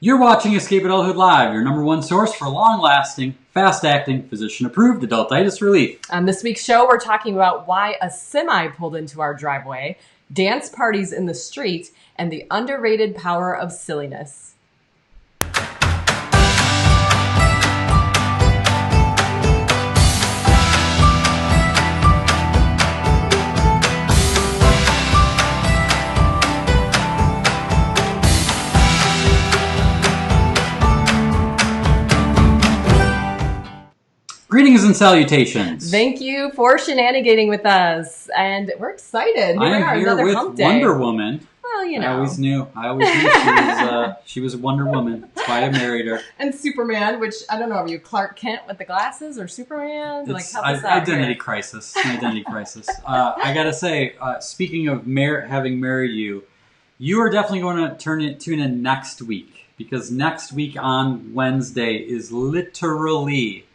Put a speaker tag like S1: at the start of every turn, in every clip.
S1: You're watching Escape Adulthood Live, your number one source for long-lasting, fast-acting, physician-approved adultitis relief.
S2: On this week's show, we're talking about why a semi pulled into our driveway, dance parties in the street, and the underrated power of silliness.
S1: Greetings and salutations.
S2: Thank you for shenanigating with us, and we're excited.
S1: I am here with
S2: Humpday.
S1: Wonder Woman.
S2: Well, you know.
S1: I always knew she was Wonder Woman. That's why I married her.
S2: And Superman, which, I don't know, are you Clark Kent with the glasses or Superman?
S1: It's identity crisis. Identity crisis. I gotta say, speaking of having married you, you are definitely going to tune in next week, because next week on Wednesday is literally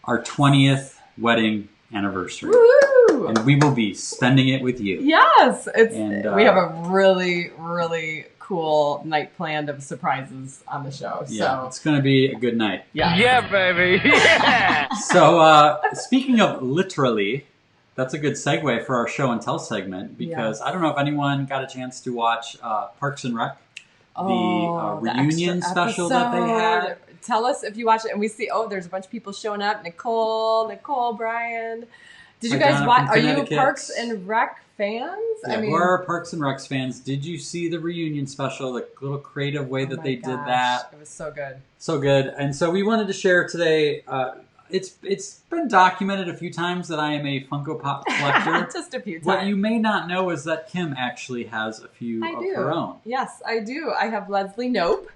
S1: our 20th wedding anniversary.
S2: Woo!
S1: And we will be spending it with you.
S2: Yes! We have a really, really cool night planned of surprises on the show.
S1: Yeah, it's going to be a good night.
S3: Yeah, baby! Yeah!
S1: So, speaking of literally, that's a good segue for our show and tell segment, because I don't know if anyone got a chance to watch Parks and Rec, the reunion special that they had.
S2: Tell us if you watch it and we see, there's a bunch of people showing up. Nicole, Brian. Did you guys watch? Are you Parks and Rec fans?
S1: Yeah, we're Parks and Rec fans. Did you see the reunion special, the little creative way that they did that?
S2: It was so good.
S1: So good. And so we wanted to share today, it's been documented a few times that I am a Funko Pop collector.
S2: Just a few times.
S1: What you may not know is that Kim actually has a few of her own.
S2: Yes, I do. I have Leslie Knope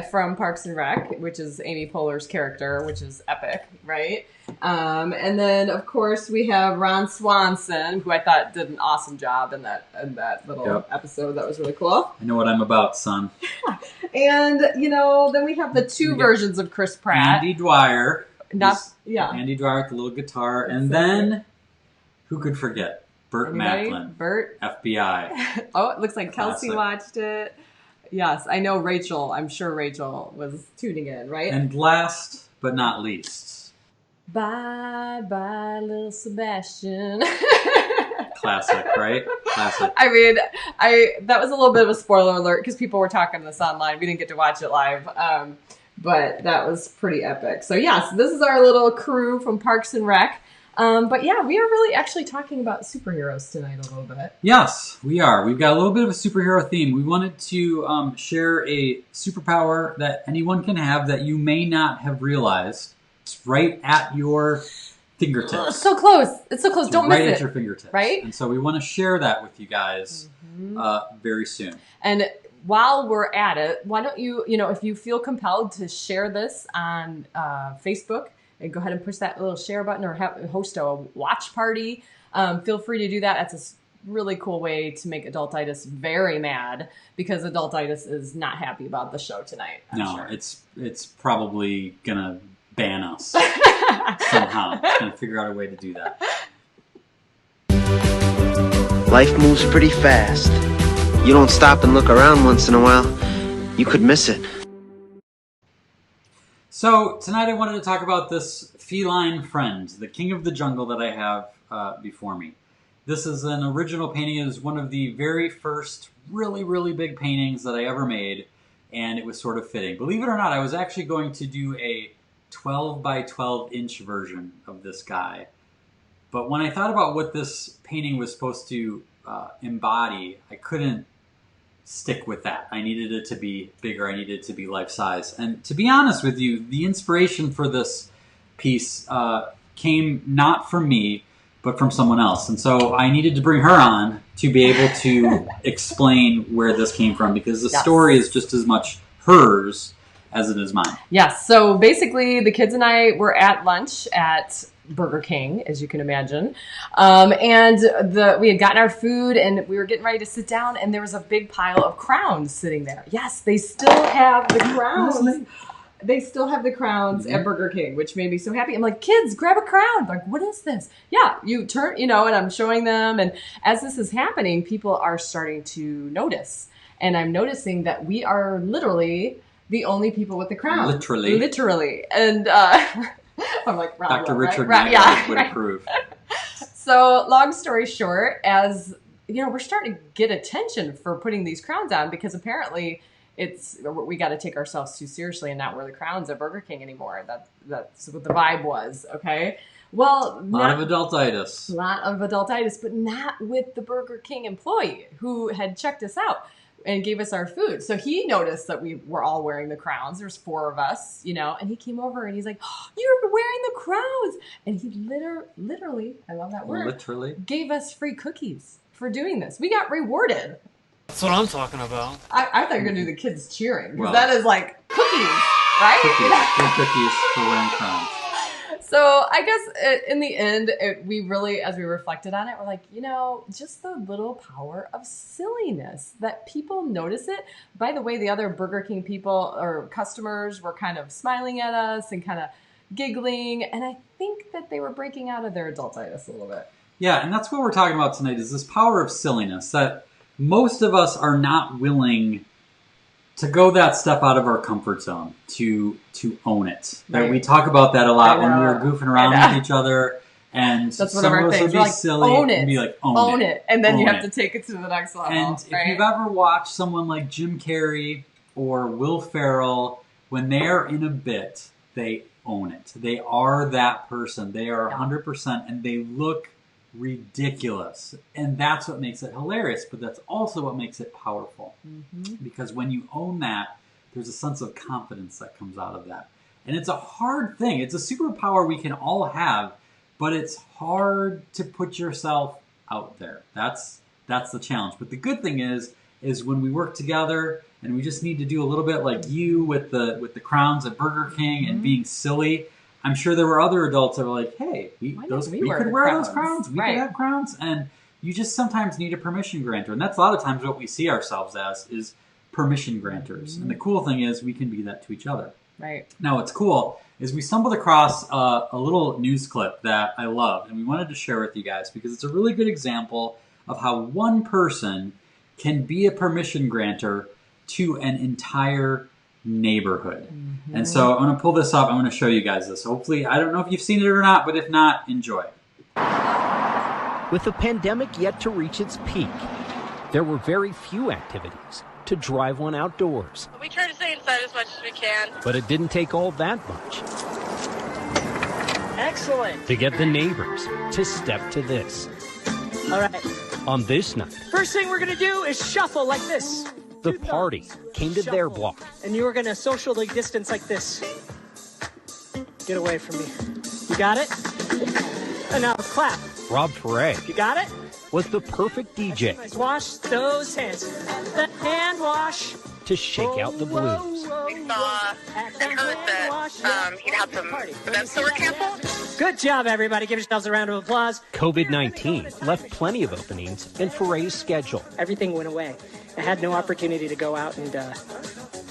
S2: from Parks and Rec, which is Amy Poehler's character, which is epic, right? And then, of course, we have Ron Swanson, who I thought did an awesome job in that little episode. That was really cool.
S1: I know what I'm about, son.
S2: And, then we have the two versions of Chris Pratt.
S1: Andy Dwyer.
S2: Andy
S1: Dwyer with the little guitar. And then, who could forget? Burt Macklin.
S2: Burt.
S1: FBI.
S2: It looks like Kelsey watched it. Yes, I know Rachel. I'm sure Rachel was tuning in, right?
S1: And last but not least.
S2: Bye, little Sebastian.
S1: Classic, right? Classic.
S2: I mean, that was a little bit of a spoiler alert because people were talking this online. We didn't get to watch it live. But that was pretty epic. So yes, this is our little crew from Parks and Rec. But yeah, we are really actually talking about superheroes tonight a little bit.
S1: Yes, we are. We've got a little bit of a superhero theme. We wanted to share a superpower that anyone can have that you may not have realized. It's right at your fingertips.
S2: It's so close. Don't miss it.
S1: Right at your fingertips.
S2: Right?
S1: And so we want to share that with you guys very soon.
S2: And while we're at it, why don't you, if you feel compelled to share this on Facebook, and go ahead and push that little share button or host a watch party. Feel free to do that. That's a really cool way to make Adultitis very mad, because Adultitis is not happy about the show tonight. I'm sure.
S1: It's probably going to ban us somehow. It's going to figure out a way to do that.
S4: Life moves pretty fast. You don't stop and look around once in a while, you could miss it.
S1: So, tonight I wanted to talk about this feline friend, the king of the jungle that I have before me. This is an original painting. It is one of the very first really, really big paintings that I ever made, and it was sort of fitting. Believe it or not, I was actually going to do a 12 by 12 inch version of this guy. But when I thought about what this painting was supposed to embody, I couldn't stick with that. I needed it to be bigger. I needed it to be life-size. And to be honest with you, the inspiration for this piece came not from me, but from someone else. And so I needed to bring her on to be able to explain where this came from, because the story is just as much hers as it is mine.
S2: Yes. So basically, the kids and I were at lunch at Burger King, as you can imagine. And we had gotten our food and we were getting ready to sit down, and there was a big pile of crowns sitting there. Yes, they still have the crowns. They still have the crowns at Burger King, which made me so happy. I'm like, kids, grab a crown. Like, what is this? Yeah, you turn, and I'm showing them. And as this is happening, people are starting to notice. And I'm noticing that we are literally the only people with the crown.
S1: Literally.
S2: And I'm like,
S1: Dr. Richard
S2: right?
S1: Knight would approve.
S2: So long story short, as you know, we're starting to get attention for putting these crowns on because apparently we got to take ourselves too seriously and not wear the crowns at Burger King anymore. That's what the vibe was. Okay. Well,
S1: a lot of adultitis, but not with the Burger King employee who had checked us out and gave us our food. So he noticed that we were all wearing the crowns. There's 4 of us, you know, and he came over and he's like, oh, "You're wearing the crowns!" And he literally, I love that word, literally gave us free cookies for doing this. We got rewarded.
S3: That's what I'm talking about.
S2: I thought you were gonna do the kids cheering because that is like cookies, right?
S1: Free cookies for wearing crowns.
S2: So I guess in the end, we really, as we reflected on it, we're like, you know, just the little power of silliness that people notice it. By the way, the other Burger King people or customers were kind of smiling at us and kind of giggling. And I think that they were breaking out of their adultitis a little bit.
S1: Yeah, and that's what we're talking about tonight is this power of silliness that most of us are not willing to go that step out of our comfort zone, to own it. Right. We talk about that a lot when we were goofing around with each other, and
S2: that's one of our things. We're like,
S1: silly
S2: own it,
S1: and be like, own it,
S2: and then you have to take it to the next level.
S1: And if you've ever watched someone like Jim Carrey or Will Ferrell, when they are in a bit, they own it. They are that person. They are 100%, and they look ridiculous, and that's what makes it hilarious, but that's also what makes it powerful, because when you own that, there's a sense of confidence that comes out of that, and it's a hard thing. It's a superpower we can all have, but it's hard to put yourself out there. That's the challenge. But the good thing is when we work together and we just need to do a little bit like you with the crowns at Burger King and being silly. I'm sure there were other adults that were like, hey, we could wear those crowns. We could have crowns. And you just sometimes need a permission granter. And that's a lot of times what we see ourselves as is permission granters. And the cool thing is we can be that to each other.
S2: Right.
S1: Now, what's cool is we stumbled across a little news clip that I loved. And we wanted to share with you guys because it's a really good example of how one person can be a permission granter to an entire neighborhood. And so I'm going to pull this up. I'm going to show you guys this. Hopefully, I don't know if you've seen it or not, but if not, enjoy.
S5: With the pandemic yet to reach its peak, there were very few activities to drive one outdoors.
S6: We try to stay inside as much as we can.
S5: But it didn't take all that much.
S7: Excellent.
S5: To get the neighbors to step to this.
S7: All right.
S5: On this night,
S7: first thing we're going to do is shuffle like this.
S5: The party came to their block.
S7: And you are going to socially distance like this. Get away from me. You got it? And now clap.
S5: Rob Perret.
S7: You got it?
S5: Was the perfect DJ.
S7: Nice. Wash those hands. The hand wash.
S5: To shake out the blues.
S6: We saw and heard that he'd had some events that were canceled.
S7: Good job, everybody. Give yourselves a round of applause.
S5: COVID-19 left plenty of openings in Ferret's schedule.
S7: Everything went away. I had no opportunity to go out and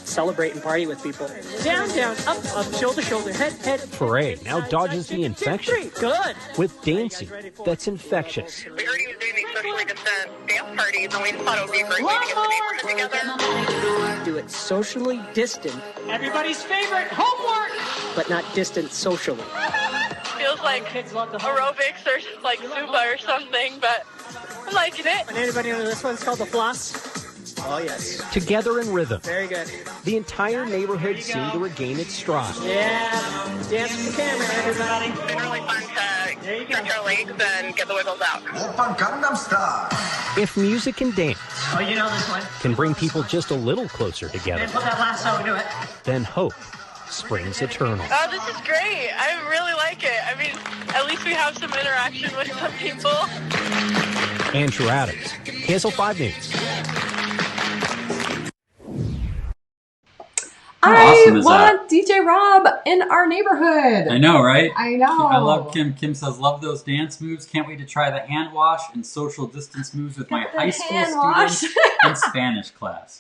S7: celebrate and party with people. Down, down, up, up, shoulder, shoulder, head, head.
S5: Ferret now dodges the infection.
S7: Good.
S5: With dancing that's infectious.
S6: We heard he was doing these socially distant dance parties, and we just thought it would be a great way to get the neighborhood together.
S7: Do it socially distant.
S3: Everybody's favorite homework.
S7: But not distant socially.
S6: Feels like aerobics or like Zumba or something, but I'm liking it.
S7: And anybody know this one's called the floss? Oh, yes.
S5: Together in rhythm.
S7: Very good.
S5: The entire neighborhood seemed to regain its stride.
S7: Yeah. Dance with the camera, everybody.
S6: It's been really fun to stretch our legs and get the wiggles out.
S5: If music and dance
S7: Oh, you know this one.
S5: can bring people just a little closer together,
S7: And put that lasso into it.
S5: then hope springs eternal.
S6: Oh, this is great. I really like it. I mean, at least we have some interaction with some people.
S5: Andrew Adams, KSL 5 News.
S1: awesome
S2: I
S1: is
S2: want DJ Rob in our neighborhood.
S1: I know, right?
S2: I know.
S1: I love Kim. Kim says, love those dance moves. Can't wait to try the hand wash and social distance moves with my high school students in Spanish class.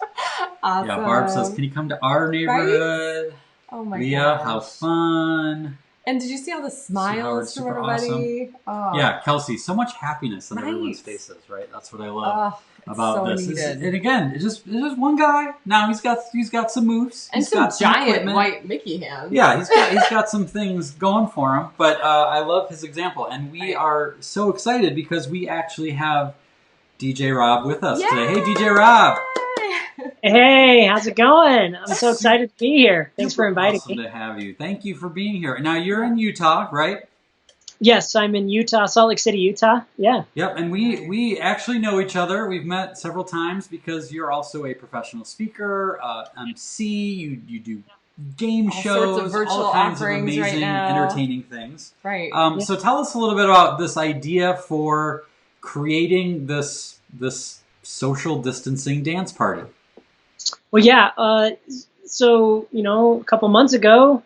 S2: Awesome.
S1: Yeah, Barb says, can you come to our neighborhood?
S2: Right? Oh my
S1: Leah,
S2: gosh.
S1: how fun.
S2: And did you see all the smiles
S1: Howard's
S2: from
S1: super
S2: everybody?
S1: awesome.
S2: Oh.
S1: Yeah, Kelsey, so much happiness on everyone's
S2: Right.
S1: faces, right? That's what I love
S2: It's
S1: about
S2: so
S1: this.
S2: needed.
S1: And again, it's just one guy. Now he's got some moves.
S2: And
S1: He's
S2: some
S1: got some
S2: giant
S1: equipment.
S2: white Mickey hands.
S1: Yeah, he's got some things going for him. But I love his example, and we are so excited because we actually have DJ Rob with us today. Hey, DJ Rob.
S7: Hey, how's it going? I'm so excited to be here. Thanks for inviting
S1: Awesome
S7: me.
S1: to have you. Thank you for being here. Now you're in Utah, right?
S7: Yes, I'm in Utah, Salt Lake City, Utah. Yeah.
S1: Yep, and we actually know each other. We've met several times because you're also a professional speaker, MC. You do game
S2: All
S1: shows,
S2: sorts of virtual
S1: all kinds of
S2: offerings right
S1: amazing,
S2: now.
S1: entertaining things.
S2: Right.
S1: So tell us a little bit about this idea for creating this social distancing dance party.
S7: Well, yeah. So, a couple months ago,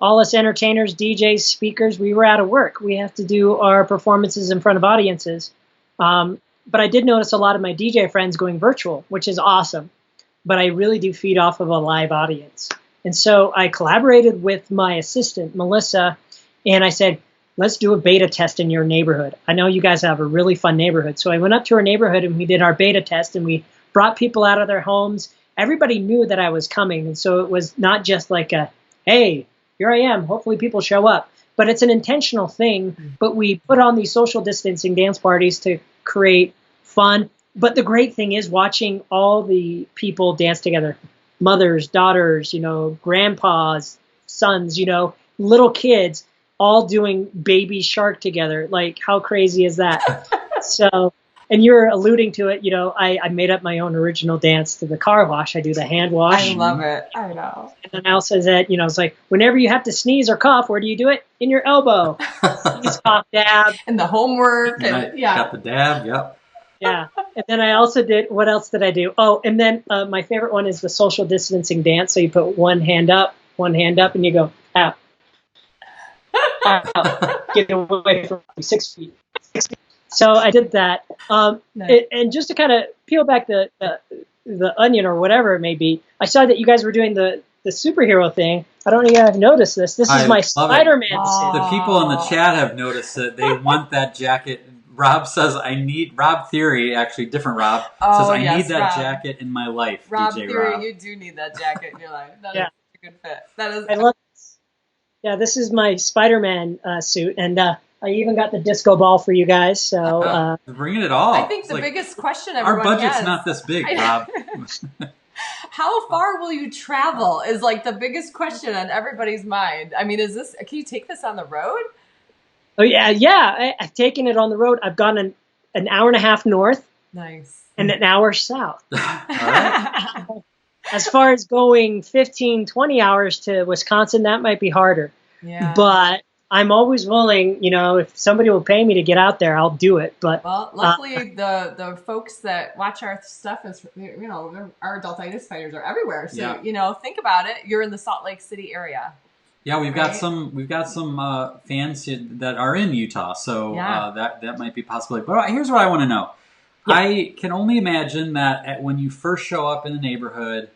S7: all us entertainers, DJs, speakers, we were out of work. We have to do our performances in front of audiences. But I did notice a lot of my DJ friends going virtual, which is awesome. But I really do feed off of a live audience. And so I collaborated with my assistant, Melissa, and I said, let's do a beta test in your neighborhood. I know you guys have a really fun neighborhood. So I went up to her neighborhood and we did our beta test and we brought people out of their homes. Everybody knew that I was coming. And so it was not just like hey, here I am. Hopefully people show up. But it's an intentional thing. But we put on these social distancing dance parties to create fun. But the great thing is watching all the people dance together. Mothers, daughters, grandpas, sons, little kids all doing Baby Shark together. Like, how crazy is that? So, and you're alluding to it, I made up my own original dance to the car wash. I do the hand wash.
S2: I love it. I know.
S7: And then I also said, it's like, whenever you have to sneeze or cough, where do you do it? In your elbow. Sneeze, cough, dab.
S2: And the homework. And,
S1: Got the dab, yep.
S7: Yeah. And then I also did, what else did I do? Oh, and then my favorite one is the social distancing dance. So you put one hand up, and you go, out. Get away from 6 feet. 6 feet. So I did that.
S2: Nice.
S7: And just to kind of peel back the onion or whatever it may be, I saw that you guys were doing the superhero thing. I don't know if you have noticed this. This is my Spider-Man suit.
S1: The people in the chat have noticed it. They want that jacket. Rob says, Rob Theory, actually different Rob, says, I need that
S2: Rob.
S1: jacket in my life,
S2: Rob
S1: DJ
S2: Theory,
S1: Rob.
S2: you do need that jacket in your life. That is a good fit. That is.
S7: I love this. Yeah, this is my Spider-Man suit, and I even got the disco ball for you guys. So
S1: bringing it all.
S2: I think
S1: It's
S2: the
S1: like,
S2: biggest question
S1: our
S2: everyone
S1: budget's
S2: has,
S1: not this big, Rob.
S2: how far will you travel is like the biggest question on everybody's mind. I mean, can you take this on the road?
S7: Oh, yeah. I've taken it on the road. I've gone an hour and a half north.
S2: Nice.
S7: And an hour south.
S1: All right.
S7: As far as going 15, 20 hours to Wisconsin, that might be harder.
S2: Yeah.
S7: But I'm always willing, if somebody will pay me to get out there, I'll do it. But
S2: well, luckily the folks that watch our stuff is, our Adultitis Fighters are everywhere. So, think about it. You're in the Salt Lake City area.
S1: Yeah, we've got some fans that are in Utah, so that might be possible. But here's what I want to know. Yeah. I can only imagine that when you first show up in the neighborhood,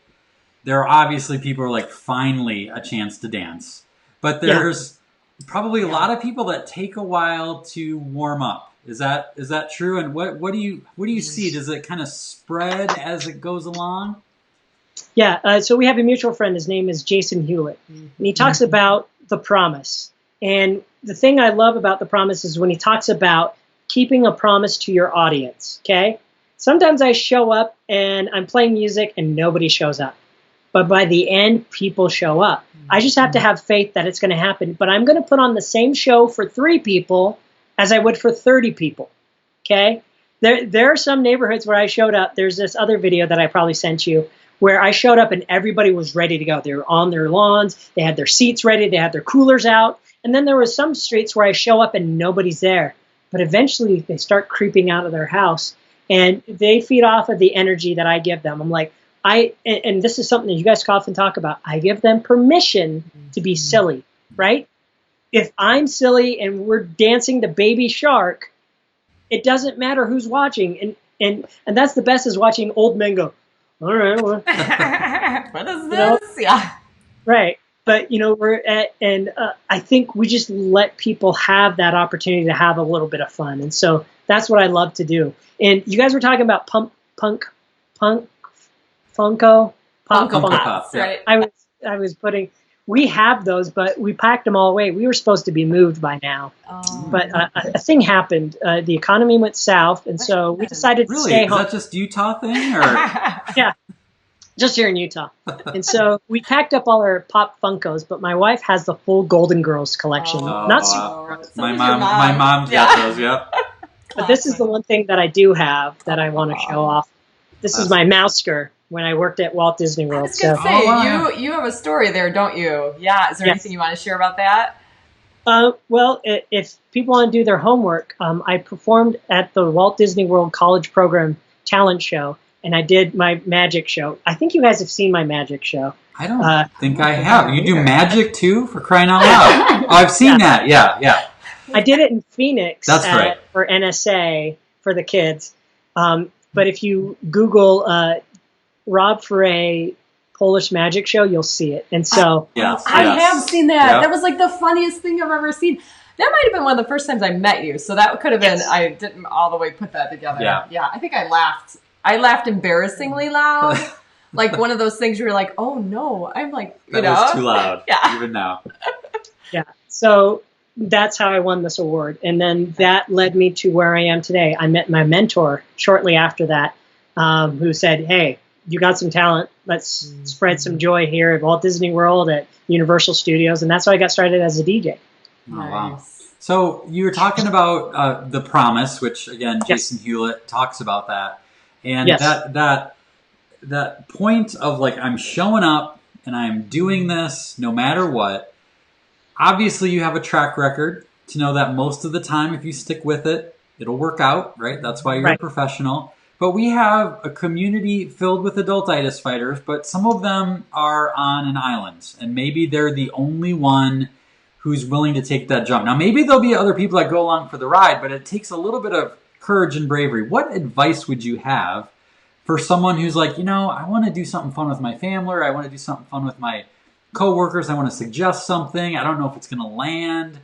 S1: there are obviously people who are like, finally a chance to dance. But there's probably a lot of people that take a while to warm up. Is that true? And what do you see? Does it kind of spread as it goes along?
S7: Yeah, so we have a mutual friend. His name is Jason Hewlett. And he talks about the promise. And the thing I love about the promise is when he talks about keeping a promise to your audience, okay? Sometimes I show up and I'm playing music and nobody shows up. But by the end, people show up. I just have to have faith that it's going to happen. But I'm going to put on the same show for 3 people as I would for 30 people, okay? There are some neighborhoods where I showed up. There's this other video that I probably sent you where I showed up and everybody was ready to go. They were on their lawns. They had their seats ready. They had their coolers out. And then there were some streets where I show up and nobody's there. But eventually they start creeping out of their house and they feed off of the energy that I give them. I'm like, and this is something that you guys often talk about. I give them permission to be silly, right? If I'm silly and we're dancing to Baby Shark, it doesn't matter who's watching. And that's the best, is watching old men go, all right, well.
S2: What is this? Yeah.
S7: Right. But we're at, and I think we just let people have that opportunity to have a little bit of fun, and so that's what I love to do. And you guys were talking about Funko
S2: Pops, right?
S7: I was putting. We have those, but we packed them all away. We were supposed to be moved by now, but a thing happened. The economy went south, and so we decided to stay home.
S1: Is that just Utah thing, or
S7: Yeah, just here in Utah. And so we packed up all our Pop Funkos, but my wife has the full Golden Girls collection. Not super,
S1: my mom's got those. Yep.
S7: but this is the one thing that I do have that I want to show off. This is my Mousker when I worked at Walt Disney World.
S2: I was going to say, you have a story there, don't you? Yeah. Is there anything you want to share about that?
S7: Well, if people want to do their homework, I performed at the Walt Disney World College Program talent show, and I did my magic show. I think you guys have seen my magic show.
S1: I don't think I have. You do magic too, for crying out loud. Oh, I've seen that. Yeah.
S7: I did it in Phoenix
S1: right.
S7: for NSA for the kids. But if you Google Rob Foray Polish magic show, you'll see it. And so
S2: I have seen that. Yep. That was like the funniest thing I've ever seen. That might have been one of the first times I met you. So that could have been, I didn't all the way put that together. Yeah. I think I laughed. I laughed embarrassingly loud. Like one of those things where you're like, oh no, I'm like,
S1: that was too loud. Even now.
S7: Yeah. So that's how I won this award. And then that led me to where I am today. I met my mentor shortly after that, who said, hey, you got some talent. Let's spread some joy here at Walt Disney World, at Universal Studios. And that's how I got started as a DJ.
S1: Oh, wow. So you were talking about The Promise, which, again, Jason Hewlett talks about that. And that point of, like, I'm showing up and I'm doing this no matter what. Obviously, you have a track record to know that most of the time, if you stick with it, it'll work out, right? That's why you're a professional. But we have a community filled with Adultitis Fighters, but some of them are on an island, and maybe they're the only one who's willing to take that jump. Now, maybe there'll be other people that go along for the ride, but it takes a little bit of courage and bravery. What advice would you have for someone who's like, I want to do something fun with my family, or I want to do something fun with my coworkers, I want to suggest something, I don't know if it's going to land.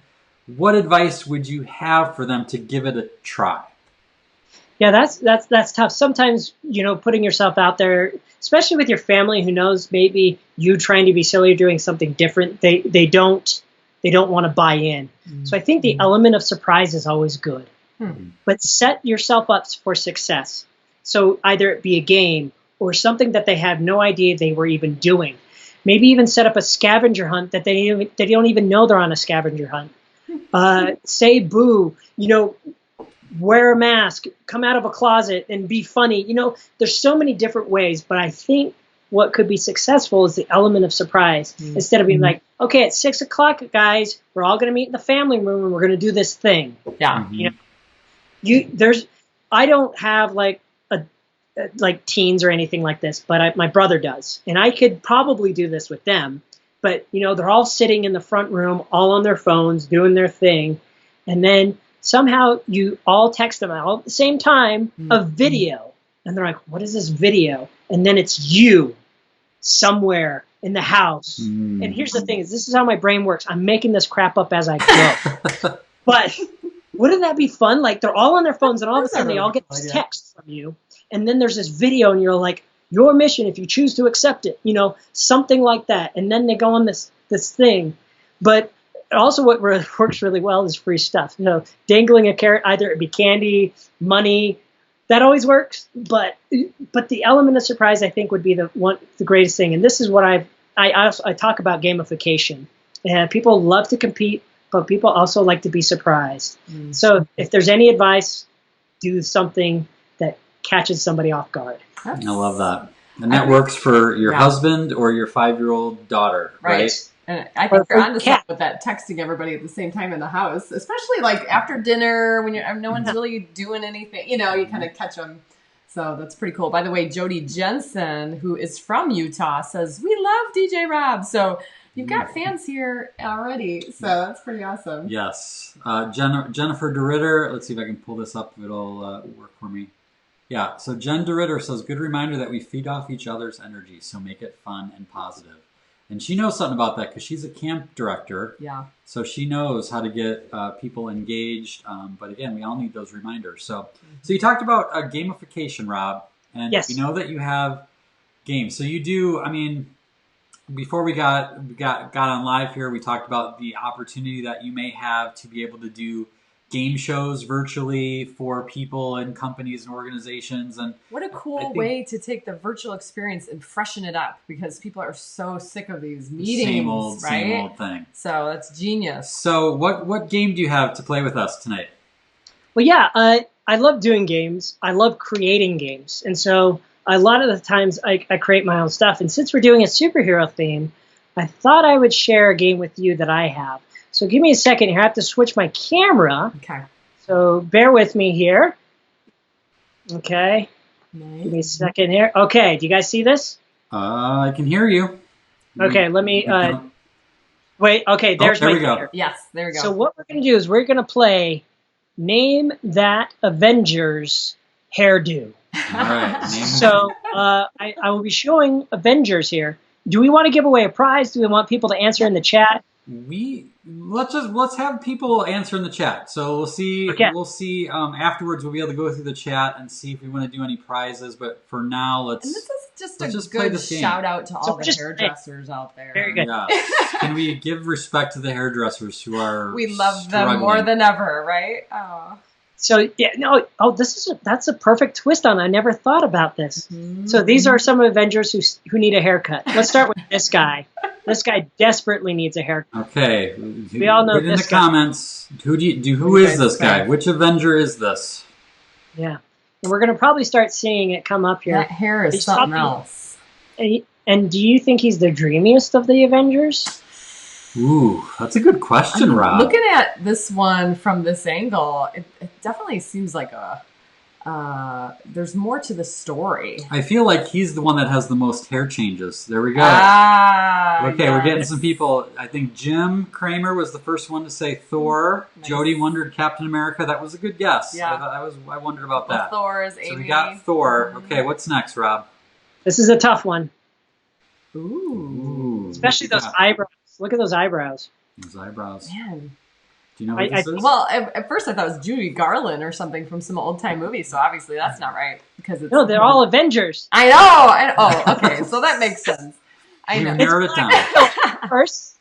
S1: What advice would you have for them to give it a try?
S7: Yeah, that's tough. Sometimes, putting yourself out there, especially with your family who knows maybe you trying to be silly or doing something different, they don't want to buy in. So I think the element of surprise is always good. But set yourself up for success. So either it be a game or something that they have no idea they were even doing. Maybe even set up a scavenger hunt that they don't even know they're on a scavenger hunt. Say boo, wear a mask, come out of a closet and be funny. There's so many different ways, but I think what could be successful is the element of surprise. Instead of being like, okay, at 6 o'clock, guys, we're all going to meet in the family room and we're going to do this thing.
S2: Yeah.
S7: I don't have like teens or anything like this, but my brother does. And I could probably do this with them, but they're all sitting in the front room, all on their phones, doing their thing. And then somehow you all text them all at the same time a video. And they're like, what is this video? And then it's you somewhere in the house. And here's the thing is this is how my brain works. I'm making this crap up as I go. But wouldn't that be fun? Like they're all on their phones and all of a sudden they all get this text from you. And then there's this video and you're like, your mission if you choose to accept it, something like that. And then they go on this thing. But also what works really well is free stuff. Dangling a carrot, either it be candy, money, that always works. But the element of surprise, I think, would be the greatest thing. And this is what I talk about gamification. And people love to compete, but people also like to be surprised. So if there's any advice, do something that catches somebody off guard.
S1: I love that. And that works for your husband or your 5-year-old daughter, right?
S2: And I think you're onto something with that texting everybody at the same time in the house, especially like after dinner when no one's really doing anything. You kind of catch them. So that's pretty cool. By the way, Jody Jensen, who is from Utah, says, we love DJ Rob. So you've got fans here already. So that's pretty awesome.
S1: Yes. Jennifer DeRitter, let's see if I can pull this up if it'll work for me. Yeah, so Jen DeRitter says, good reminder that we feed off each other's energy, so make it fun and positive. And she knows something about that because she's a camp director.
S2: Yeah.
S1: So she knows how to get people engaged. But again, we all need those reminders. So you talked about gamification, Rob. And
S7: Yes.
S1: we know that you have games. So you do, I mean, before we got on live here, we talked about the opportunity that you may have to be able to do game shows virtually for people and companies and organizations. And
S2: what a cool way to take the virtual experience and freshen it up, because people are so sick of these meetings,
S1: same old thing.
S2: So that's genius.
S1: So what game do you have to play with us tonight?
S7: Well, yeah, I love doing games. I love creating games. And so a lot of the times I create my own stuff. And since we're doing a superhero theme, I thought I would share a game with you that I have. So give me a second here. I have to switch my camera.
S2: Okay.
S7: So bear with me here. Okay.
S2: Nice.
S7: Give me a second here. Okay. Do you guys see this?
S1: I can hear you.
S7: Okay. Let me wait. Okay. There's
S1: there
S7: my
S1: we go.
S7: finger.
S2: Yes, there we go.
S7: So what we're going to do is we're going to play Name That Avengers Hairdo.
S1: All right.
S7: So I will be showing Avengers here. Do we want to give away a prize? Do we want people to answer in the chat?
S1: Let's have people answer in the chat. So we'll see.
S7: Okay.
S1: We'll see afterwards. We'll be able to go through the chat and see if we want to do any prizes. But for now,
S2: and this is just
S1: let's
S2: a
S1: just play
S2: good
S1: this game.
S2: shout out to all the
S7: just
S2: hairdressers out there.
S7: Very good.
S1: Yeah. Can we give respect to the hairdressers who are
S2: We love them more than ever, right? Oh.
S7: So yeah, no. Oh, that's a perfect twist on. I never thought about this. So these are some Avengers who need a haircut. Let's start with this guy. This guy desperately needs a haircut.
S1: Okay.
S7: We all know
S1: Put in
S7: this
S1: the
S7: guy.
S1: comments. Who is this guy? Which Avenger is this?
S7: Yeah, and we're gonna probably start seeing it come up here.
S2: That hair is
S7: He's
S2: something
S7: probably-
S2: else.
S7: And do you think he's the dreamiest of the Avengers?
S1: Ooh, that's a good question, Rob.
S2: Looking at this one from this angle, it definitely seems like there's more to the story.
S1: I feel like he's the one that has the most hair changes. There we go. Okay, we're getting some people. I think Jim Kramer was the first one to say Thor.
S2: Nice.
S1: Jody wondered Captain America. That was a good guess.
S2: Yeah.
S1: I wondered about that.
S2: Thor's,
S1: So
S2: Amy.
S1: we got Thor. Okay, what's next, Rob?
S7: This is a tough one,
S2: Ooh.
S7: especially those eyebrows. Look at those eyebrows.
S1: Those eyebrows.
S2: Man.
S1: Do you know who this is?
S2: Well, at first I thought it was Judy Garland or something from some old time movie, so obviously that's not right because it's
S7: No, they're all Avengers.
S2: I know. Oh, okay, so that makes sense. I
S1: You
S2: know.
S1: narrowed it down.
S7: First,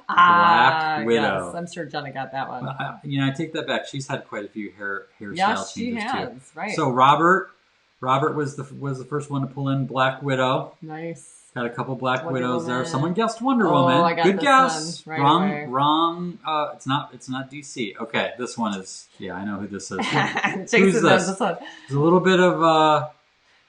S1: Black Widow.
S2: Yes, I'm sure Jenna got that one.
S1: I take that back. She's had quite a few hairstyle
S2: Yes, she
S1: changes
S2: has.
S1: too.
S2: Right.
S1: So Robert was the first one to pull in Black Widow.
S2: Nice.
S1: Got a couple Black
S2: Wonder
S1: Widows there.
S2: Woman.
S1: Someone guessed Wonder
S2: Oh,
S1: Woman.
S2: I got
S1: Good
S2: this
S1: guess.
S2: one right away.
S1: Wrong. It's not DC. Okay, this one is. Yeah, I know who this is.
S2: Jason
S1: Who's
S2: knows
S1: this?
S2: this one.
S1: There's a little bit of.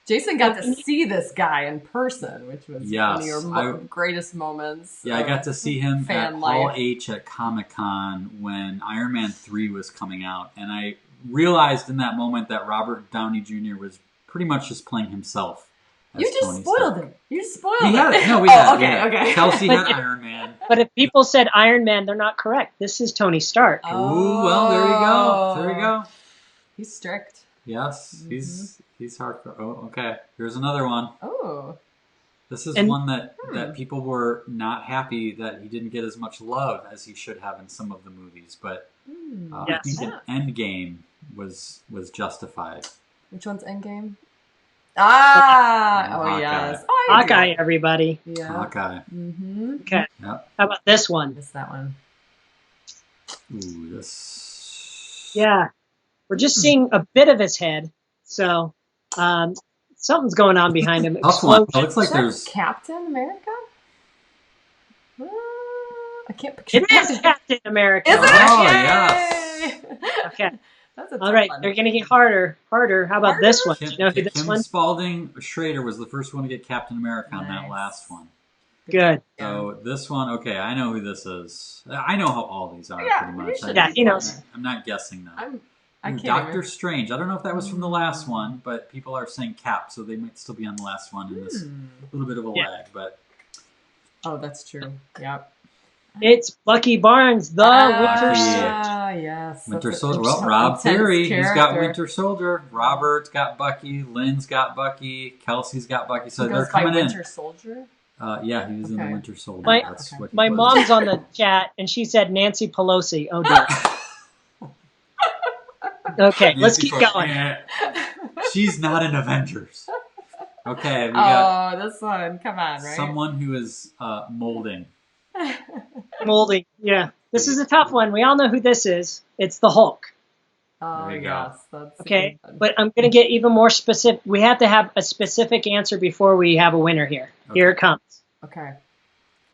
S2: Jason got to see this guy in person, which was one of
S1: Yes,
S2: your greatest moments.
S1: Yeah, I got to see him
S2: fan
S1: at
S2: life.
S1: All H at Comic-Con when Iron Man 3 was coming out, and I realized in that moment that Robert Downey Jr. was pretty much just playing himself.
S2: You just
S1: Tony
S2: spoiled
S1: Stark.
S2: it. You spoiled
S1: We
S2: it.
S1: had it. No, we
S2: Oh,
S1: had it.
S2: okay,
S1: Yeah.
S2: okay.
S1: Kelsey had Iron Man.
S7: but if people said Iron Man, they're not correct. This is Tony Stark.
S1: Ooh, well, there you go. There you go.
S2: He's strict.
S1: Yes, he's hardcore. Oh, okay. Here's another one.
S2: Oh.
S1: This is
S7: And-
S1: one that people were not happy that he didn't get as much love as he should have in some of the movies, but I
S7: Yes.
S1: think an Endgame was justified.
S2: Which one's Endgame? Ah! Oh,
S1: Hawkeye.
S2: yes. Oh, I
S7: Hawkeye, everybody.
S2: Yeah.
S1: Hawkeye.
S2: Mm-hmm.
S7: Okay.
S1: Yep.
S7: How about this one?
S2: Missed that one.
S1: Ooh, this.
S7: Yeah. We're just seeing a bit of his head. So something's going on behind him.
S1: Tough one. It
S7: Explosion.
S1: looks like
S2: Is that
S1: there's.
S2: Captain America? I can't picture
S7: It is Captain America.
S2: Is it?
S1: Oh,
S2: Yay!
S1: yes.
S7: Okay.
S2: That's a
S7: All
S2: tough
S7: right.
S2: one.
S7: They're going to get harder. How about this one? Do you know who this
S1: Kim
S7: one?
S1: Spalding Schrader was the first one to get Captain America on that
S2: Nice.
S1: last one.
S7: Good.
S1: So this one, okay, I know who this is. I know how all these are
S2: Yeah,
S1: pretty
S2: you
S1: much.
S2: should.
S7: Yeah, he knows.
S1: I'm not guessing that.
S2: I can't
S1: Doctor
S2: even.
S1: Strange. I don't know if that was from the last one, but people are saying Cap, so they might still be on the last one in this little bit of a
S7: Yeah.
S1: lag. But
S2: Oh, that's true. Yep.
S7: It's Bucky Barnes, the Winter
S1: Bucky.
S7: Soldier.
S2: Ah, yes.
S1: Winter
S2: That's
S1: Soldier.
S2: a
S1: Well, Rob
S2: intense
S1: Theory, he's got
S2: character.
S1: Winter Soldier. Robert's got Bucky. Lynn's got Bucky. Kelsey's got Bucky. So
S2: He
S1: they're
S2: goes by
S1: coming in.
S2: Winter Soldier.
S1: Yeah, he was in the Winter Soldier. That's what he
S7: My
S1: was.
S7: mom's on the chat, and she said Nancy Pelosi. Oh, dear. Okay, let's keep going.
S1: She's not in Avengers. Okay, we got
S2: this one. Come on, right?
S1: someone who is molding.
S7: Molding. Yeah. This is a tough one. We all know who this is. It's the Hulk.
S2: Oh,
S1: There you go.
S2: yes. That's
S7: Okay,
S2: good.
S7: but I'm going to get even more specific. We have to have a specific answer before we have a winner here. Here it comes.
S2: Okay.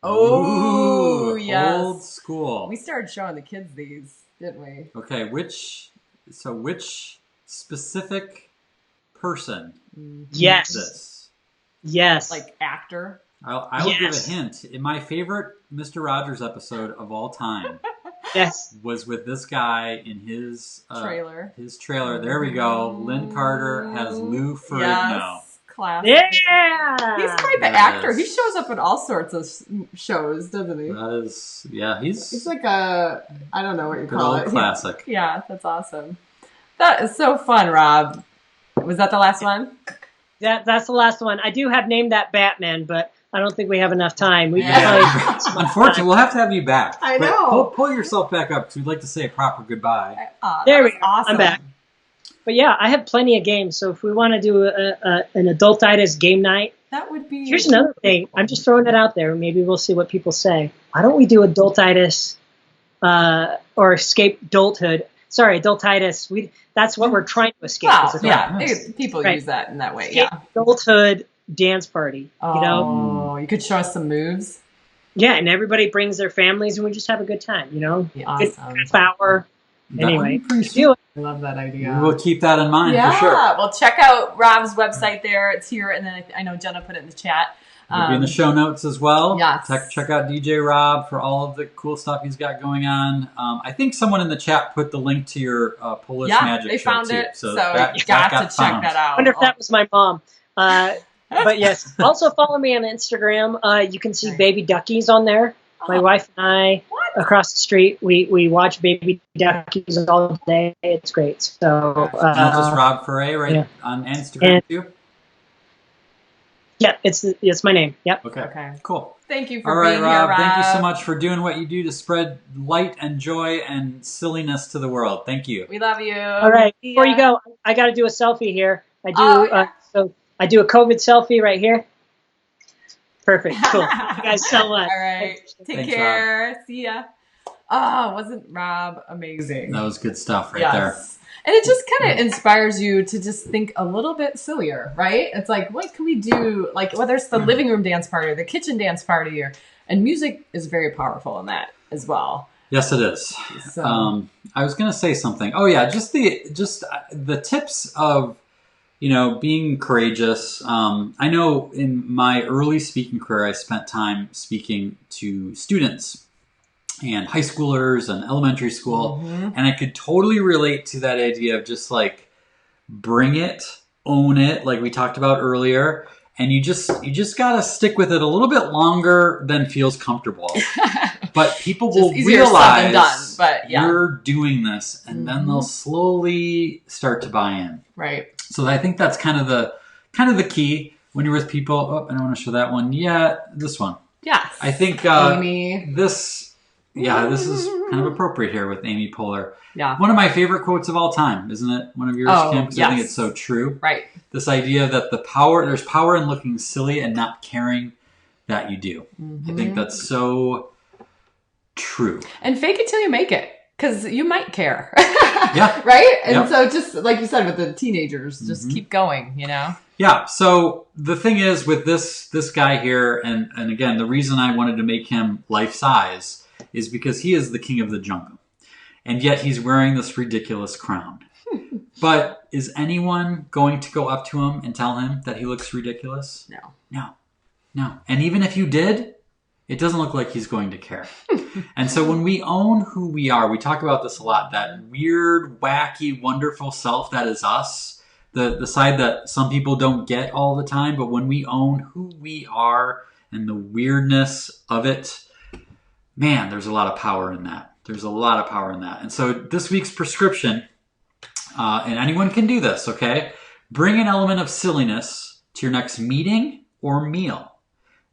S2: Oh,
S1: Ooh,
S2: yes.
S1: Old school.
S2: We started showing the kids these, didn't we?
S1: Okay, which specific person
S7: Yes.
S1: is this?
S7: Yes.
S2: Like actor.
S1: I will give a
S7: Yes.
S1: hint. In my favorite Mr. Rogers episode of all time
S7: yes.
S1: was with this guy in his
S2: Trailer.
S1: His trailer. There we go. Lynn Carter has Lou Ferrigno.
S2: Yes. Classic.
S7: Yeah.
S2: He's quite the
S1: There it
S2: actor.
S1: is.
S2: He shows up in all sorts of shows, doesn't he?
S1: That is, yeah,
S2: He's
S1: he's
S2: like a, I don't know what you
S1: good
S2: call
S1: old
S2: it.
S1: classic.
S2: Yeah, that's awesome. That is so fun, Rob. Was that the last one?
S7: That's the last one. I do have named that Batman, but I don't think we have enough time. We
S1: Yeah. Unfortunately, we'll have to have you back.
S2: I
S1: But
S2: know.
S1: Pull yourself back up because we'd like to say a proper goodbye.
S7: There we go.
S2: Awesome.
S7: I'm back. But yeah, I have plenty of games. So if we want to do an Adultitis game night,
S2: That would be.
S7: here's another thing. I'm just throwing it out there. Maybe we'll see what people say. Why don't we do Adultitis or escape adulthood? Sorry, Adultitis. That's what we're trying to escape.
S2: Well,
S7: is
S2: yeah,
S1: Nice.
S2: people
S7: Right.
S2: use that in that way.
S7: escape
S2: Yeah.
S7: adulthood dance party.
S2: Oh,
S7: You know?
S2: you could show us some moves.
S7: Yeah, and everybody brings their families, and we just have a good time. You know,
S2: Be
S7: good
S2: awesome.
S7: half hour.
S1: That would
S7: Anyway,
S1: be pretty
S7: do it.
S2: I love that idea.
S1: We will keep that in mind
S2: yeah.
S1: for sure.
S2: Well, check out Rob's website there. It's here, and then I know Jenna put it in the chat.
S1: It'll be in the show notes as well.
S2: Yes.
S1: Check out DJ Rob for all of the cool stuff he's got going on. I think someone in the chat put the link to your Polish
S2: Yeah,
S1: magic
S2: they
S1: show
S2: found
S1: too.
S2: it, so
S1: that
S2: you got to
S1: got
S2: check
S1: found.
S2: that out.
S7: I wonder if that was my mom. But yes, also follow me on Instagram. You can see
S2: Nice.
S7: baby duckies on there. My wife and I, across the street, we watch baby duckies all day. It's great. So
S1: Not just Rob Foray, right?
S7: yeah.
S1: On Instagram
S7: And-
S1: too?
S7: yeah, it's my name. Yep.
S1: Okay.
S2: Okay.
S1: Cool.
S2: Thank you for
S1: All right,
S2: being
S1: Rob.
S2: here, Rob.
S1: Thank you so much for doing what you do to spread light and joy and silliness to the world. Thank you.
S2: We love you.
S7: All right. Before you go, I got to do a selfie here. I do.
S2: Yeah.
S7: So I do a COVID selfie right here. Perfect. Cool. Thank you guys so much.
S2: All right. Take
S1: Thanks,
S2: care. See ya. Oh, wasn't Rob amazing?
S1: That was good stuff right
S2: yes.
S1: there.
S2: And it just kind of inspires you to just think a little bit sillier, right? It's like, what can we do? Like, whether it's the living room dance party or the kitchen dance party, and music is very powerful in that as well.
S1: Yes, it is.
S2: So,
S1: I was going to say something. Oh yeah, just the tips of being courageous. I know in my early speaking career, I spent time speaking to students and high schoolers and elementary school, and I could totally relate to that idea of just like bring it, own it, like we talked about earlier. And you just got to stick with it a little bit longer than feels comfortable. But people will
S2: easier said
S1: realize
S2: than done, but yeah.
S1: you're doing this, and then they'll slowly start to buy in.
S2: right.
S1: So I think that's kind of the key when you're with people. Oh, I don't want to show that one yet. This one.
S2: Yes.
S1: I think
S2: Amy.
S1: this is kind of appropriate here with Amy Poehler.
S2: Yeah.
S1: One of my favorite quotes of all time, isn't it? One of yours,
S2: Oh,
S1: Kim? Because I think
S2: yes.
S1: it's so true.
S2: Right.
S1: This idea that there's power in looking silly and not caring that you do. I think that's so true.
S2: And fake it till you make it, because you might care.
S1: Yeah.
S2: Right? And
S1: Yep.
S2: so just like you said with the teenagers, just keep going,
S1: Yeah. So the thing is with this guy here, and again, the reason I wanted to make him life size is because he is the king of the jungle. And yet he's wearing this ridiculous crown. But is anyone going to go up to him and tell him that he looks ridiculous? No. And even if you did, it doesn't look like he's going to care. And so when we own who we are, we talk about this a lot, that weird, wacky, wonderful self that is us, the side that some people don't get all the time, but when we own who we are and the weirdness of it, man, there's a lot of power in that. There's a lot of power in that. And so this week's prescription, and anyone can do this, okay? Bring an element of silliness to your next meeting or meal.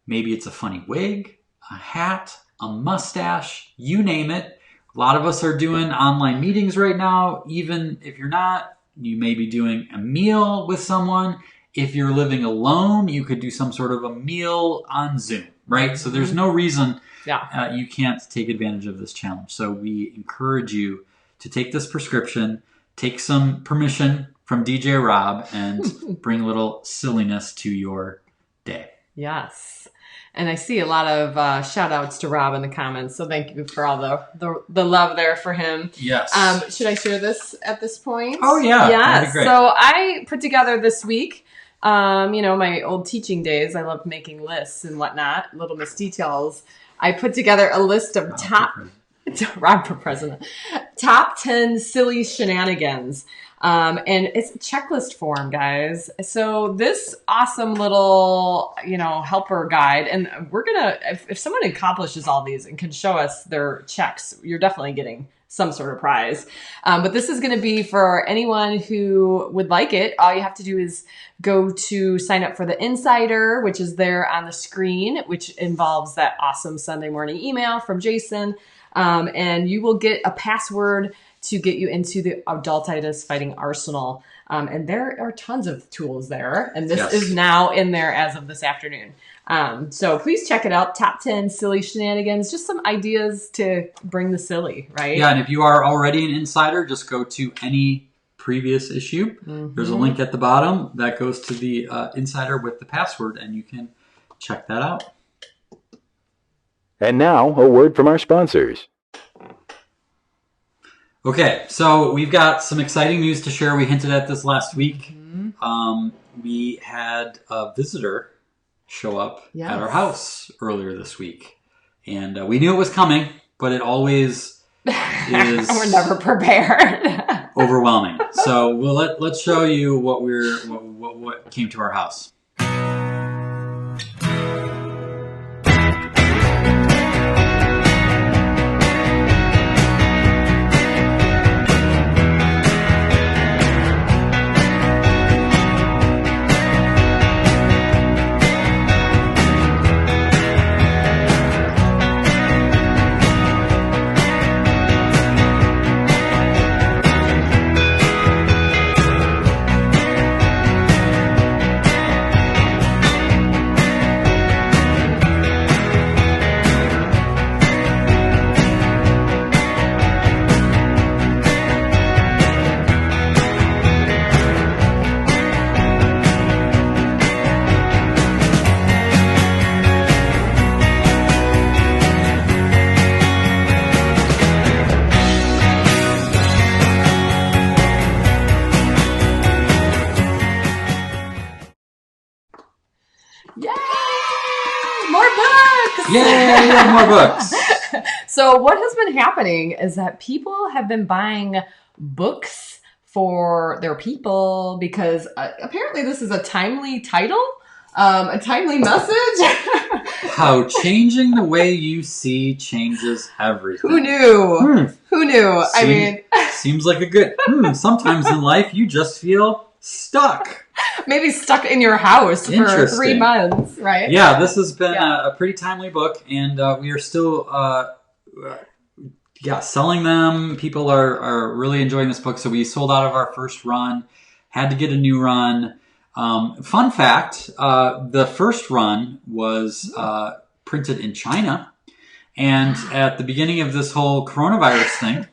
S1: Maybe it's a funny wig, a hat, a mustache, you name it. A lot of us are doing online meetings right now. Even if you're not, you may be doing a meal with someone. If you're living alone, you could do some sort of a meal on Zoom, right? So there's no reason you can't take advantage of this challenge. So we encourage you to take this prescription, take some permission from DJ Rob, and bring a little silliness to your day.
S2: Yes. And I see a lot of shout outs to Rob in the comments. So thank you for all the love there for him.
S1: Yes.
S2: Should I share this at this point?
S1: Oh, yeah.
S2: Yes.
S1: That'd be great.
S2: So I put together this week, my old teaching days. I loved making lists and whatnot, Little Miss Details. I put together a list of Rob for president. Top 10 silly shenanigans. And it's a checklist form, guys. So this awesome little, helper guide, and we're going to, if someone accomplishes all these and can show us their checks, you're definitely getting some sort of prize. But this is going to be for anyone who would like it. All you have to do is go to sign up for the Insider, which is there on the screen, which involves that awesome Sunday morning email from Jason. And you will get a password to get you into the Adultitis Fighting Arsenal. And there are tons of tools there. And this is now in there as of this afternoon. So please check it out. Top 10 silly shenanigans. Just some ideas to bring the silly, right?
S1: Yeah, and if you are already an insider, just go to any previous issue. Mm-hmm. There's a link at the bottom that goes to the Insider with the password, and you can check that out.
S8: And now, a word from our sponsors.
S1: Okay, so we've got some exciting news to share. We hinted at this last week. Mm-hmm. We had a visitor show up at our house earlier this week. And we knew it was coming, but it always is...
S2: We're never prepared.
S1: overwhelming. So let's show you what came to our house. Yay, more books.
S2: So what has been happening is that people have been buying books for their people because apparently this is a timely title, a timely message.
S1: How changing the way you see changes everything.
S2: Who knew? Who knew?
S1: Seems like a good... sometimes in life you just feel stuck.
S2: Maybe stuck in your house for 3 months, right?
S1: Yeah, this has been a pretty timely book, and we are still selling them. People are really enjoying this book, so we sold out of our first run, had to get a new run. Fun fact, the first run was printed in China, and at the beginning of this whole coronavirus thing,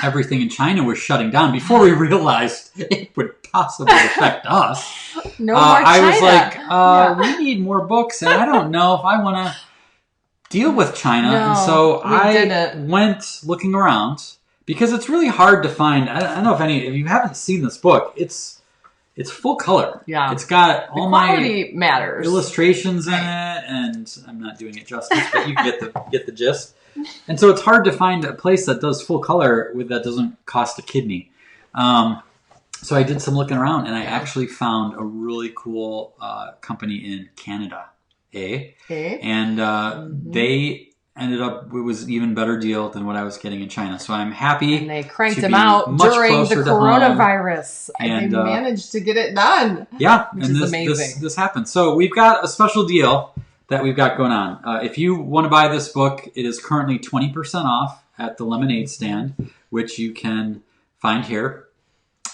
S1: everything in China was shutting down before we realized it would possibly affect us.
S2: No more China.
S1: I was like, we need more books, and I don't know if I want to deal with China.
S2: No,
S1: and so I went looking around because it's really hard to find. I don't know if you haven't seen this book. It's full color.
S2: Yeah,
S1: it's got all
S2: quality matters,
S1: illustrations in it, and I'm not doing it justice, but you get the gist. And so it's hard to find a place that does full color that doesn't cost a kidney. So I did some looking around, and I actually found a really cool company in Canada. And they ended up, it was an even better deal than what I was getting in China. So I'm happy.
S2: And they cranked them out during the coronavirus. And they managed to get it done.
S1: Yeah.
S2: Which is amazing.
S1: This happened. So we've got a special deal that we've got going on. If you want to buy this book, it is currently 20% off at the lemonade stand, which you can find here.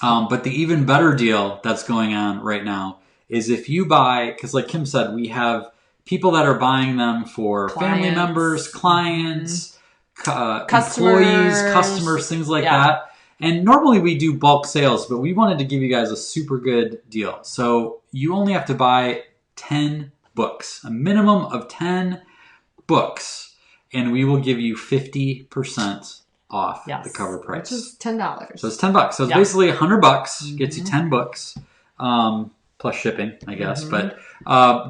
S1: But the even better deal that's going on right now is if you buy, because like Kim said, we have people that are buying them for family members, clients, employees, customers, things like that. And normally we do bulk sales, but we wanted to give you guys a super good deal. So you only have to buy 10 books, a minimum of 10 books, and we will give you 50% off the cover price.
S2: Which is $10.
S1: So it's $10. So it's basically $100, gets you 10 books, plus shipping, I guess. But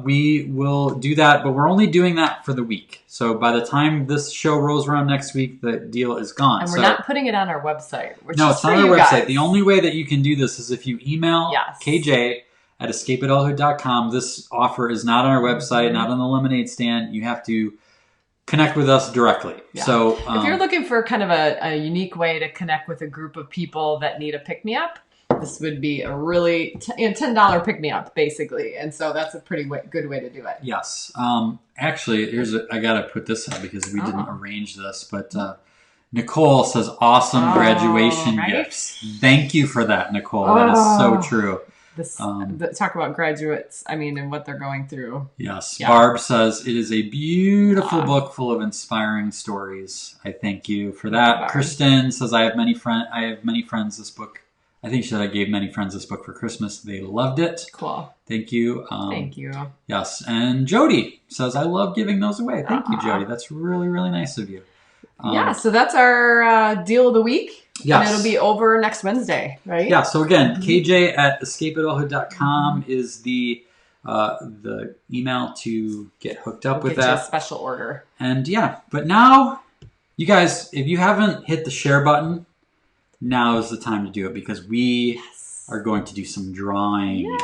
S1: we will do that, but we're only doing that for the week. So by the time this show rolls around next week, the deal is gone.
S2: And we're not putting it on our website.
S1: No, it's not on our website. The only way that you can do this is if you email KJ at escapeadulthood.com. This offer is not on our website, not on the lemonade stand. You have to connect with us directly.
S2: Yeah.
S1: So
S2: if you're looking for kind of a unique way to connect with a group of people that need a pick-me-up, this would be a really $10 pick-me-up, basically. And so that's a pretty good way to do it.
S1: Yes. Actually, I got to put this up because we didn't arrange this, but Nicole says, awesome graduation gifts. Thank you for that, Nicole. That is so true.
S2: Talk about graduates, and what they're going through.
S1: Yes. Yeah. Barb says, it is a beautiful book full of inspiring stories. I thank you for that. Barb. Kristen says, I have many friends this book. I think she said I gave many friends this book for Christmas. They loved it.
S2: Cool.
S1: Thank you.
S2: Thank you.
S1: Yes. And Jody says, I love giving those away. Thank you, Jody. That's really, really nice of you.
S2: So that's our deal of the week.
S1: Yes.
S2: And it'll be over next Wednesday, right?
S1: Yeah. So again, KJ at escapeadulthood.com is the email to get hooked up with that.
S2: A special order.
S1: And but now, you guys, if you haven't hit the share button, now is the time to do it because we are going to do some drawing. Yay.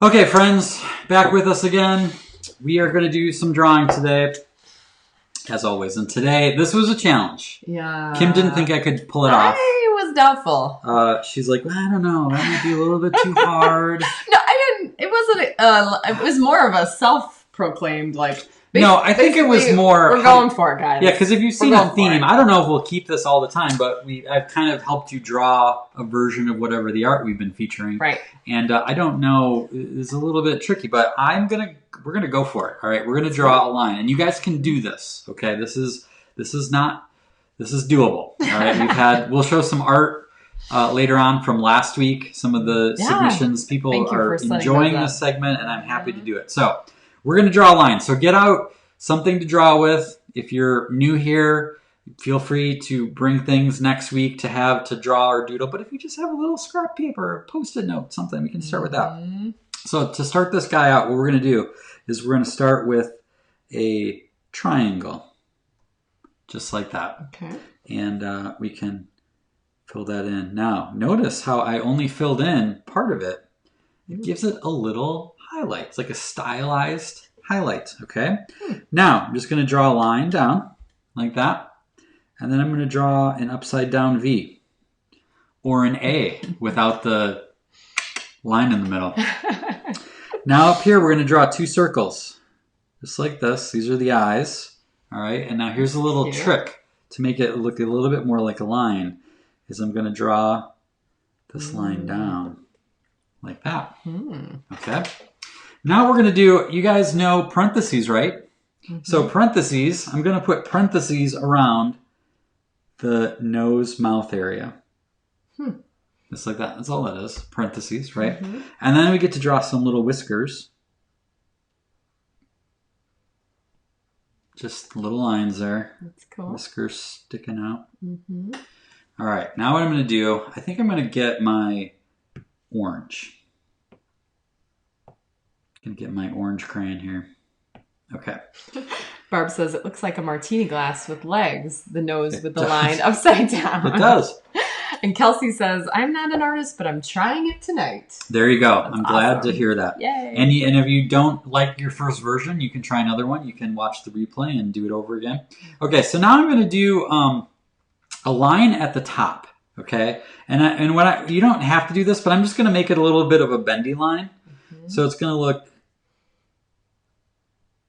S1: Okay, friends, back with us again. We are going to do some drawing today, as always. And today, this was a challenge.
S2: Yeah.
S1: Kim didn't think I could pull it off.
S2: I was doubtful.
S1: She's like, well, I don't know. That might be a little bit too hard.
S2: No, I didn't. It wasn't. It was more of a self-proclaimed,
S1: No, I think it was more...
S2: We're going for it, guys.
S1: Yeah, because if you've seen a theme, I don't know if we'll keep this all the time, but I've kind of helped you draw a version of whatever the art we've been featuring.
S2: Right.
S1: And I don't know, it's a little bit tricky, but we're gonna go for it. All right, we're gonna draw a line, and you guys can do this. Okay, this is doable. All right, we'll show some art later on from last week. Some of the submissions, people are enjoying this segment, and I'm happy to do it. So. We're going to draw a line. So get out something to draw with. If you're new here, feel free to bring things next week to draw or doodle. But if you just have a little scrap paper, a Post-it note, something, we can start with that. So to start this guy out, what we're going to do is we're going to start with a triangle. Just like that. Okay. And we can fill that in. Now, notice how I only filled in part of it. It gives it a little highlight. It's like a stylized highlight, okay? Now, I'm just going to draw a line down like that. And then I'm going to draw an upside down V or an A without the line in the middle. Now up here, we're going to draw two circles just like this. These are the eyes, all right? And now here's a little trick to make it look a little bit more like a line is I'm going to draw this line down like that, okay? Now we're going to do, you guys know parentheses, right? So parentheses, I'm going to put parentheses around the nose, mouth area. Just like that. That's all that is. Parentheses, right? And then we get to draw some little whiskers. Just little lines there. That's cool. Whiskers sticking out. All right. Now what I'm going to do, I think I'm going to get my orange. Gonna get my orange crayon here. Okay.
S2: Barb says it looks like a martini glass with legs. The nose with the line upside down.
S1: It does.
S2: And Kelsey says, I'm not an artist, but I'm trying it tonight.
S1: There you go.
S2: That's
S1: I'm glad
S2: awesome.
S1: to hear that.
S2: Yay.
S1: And if you don't like your first version, you can try another one. You can watch the replay and do it over again. Okay, so now I'm going to do a line at the top. Okay, you don't have to do this, but I'm just going to make it a little bit of a bendy line. So it's going to look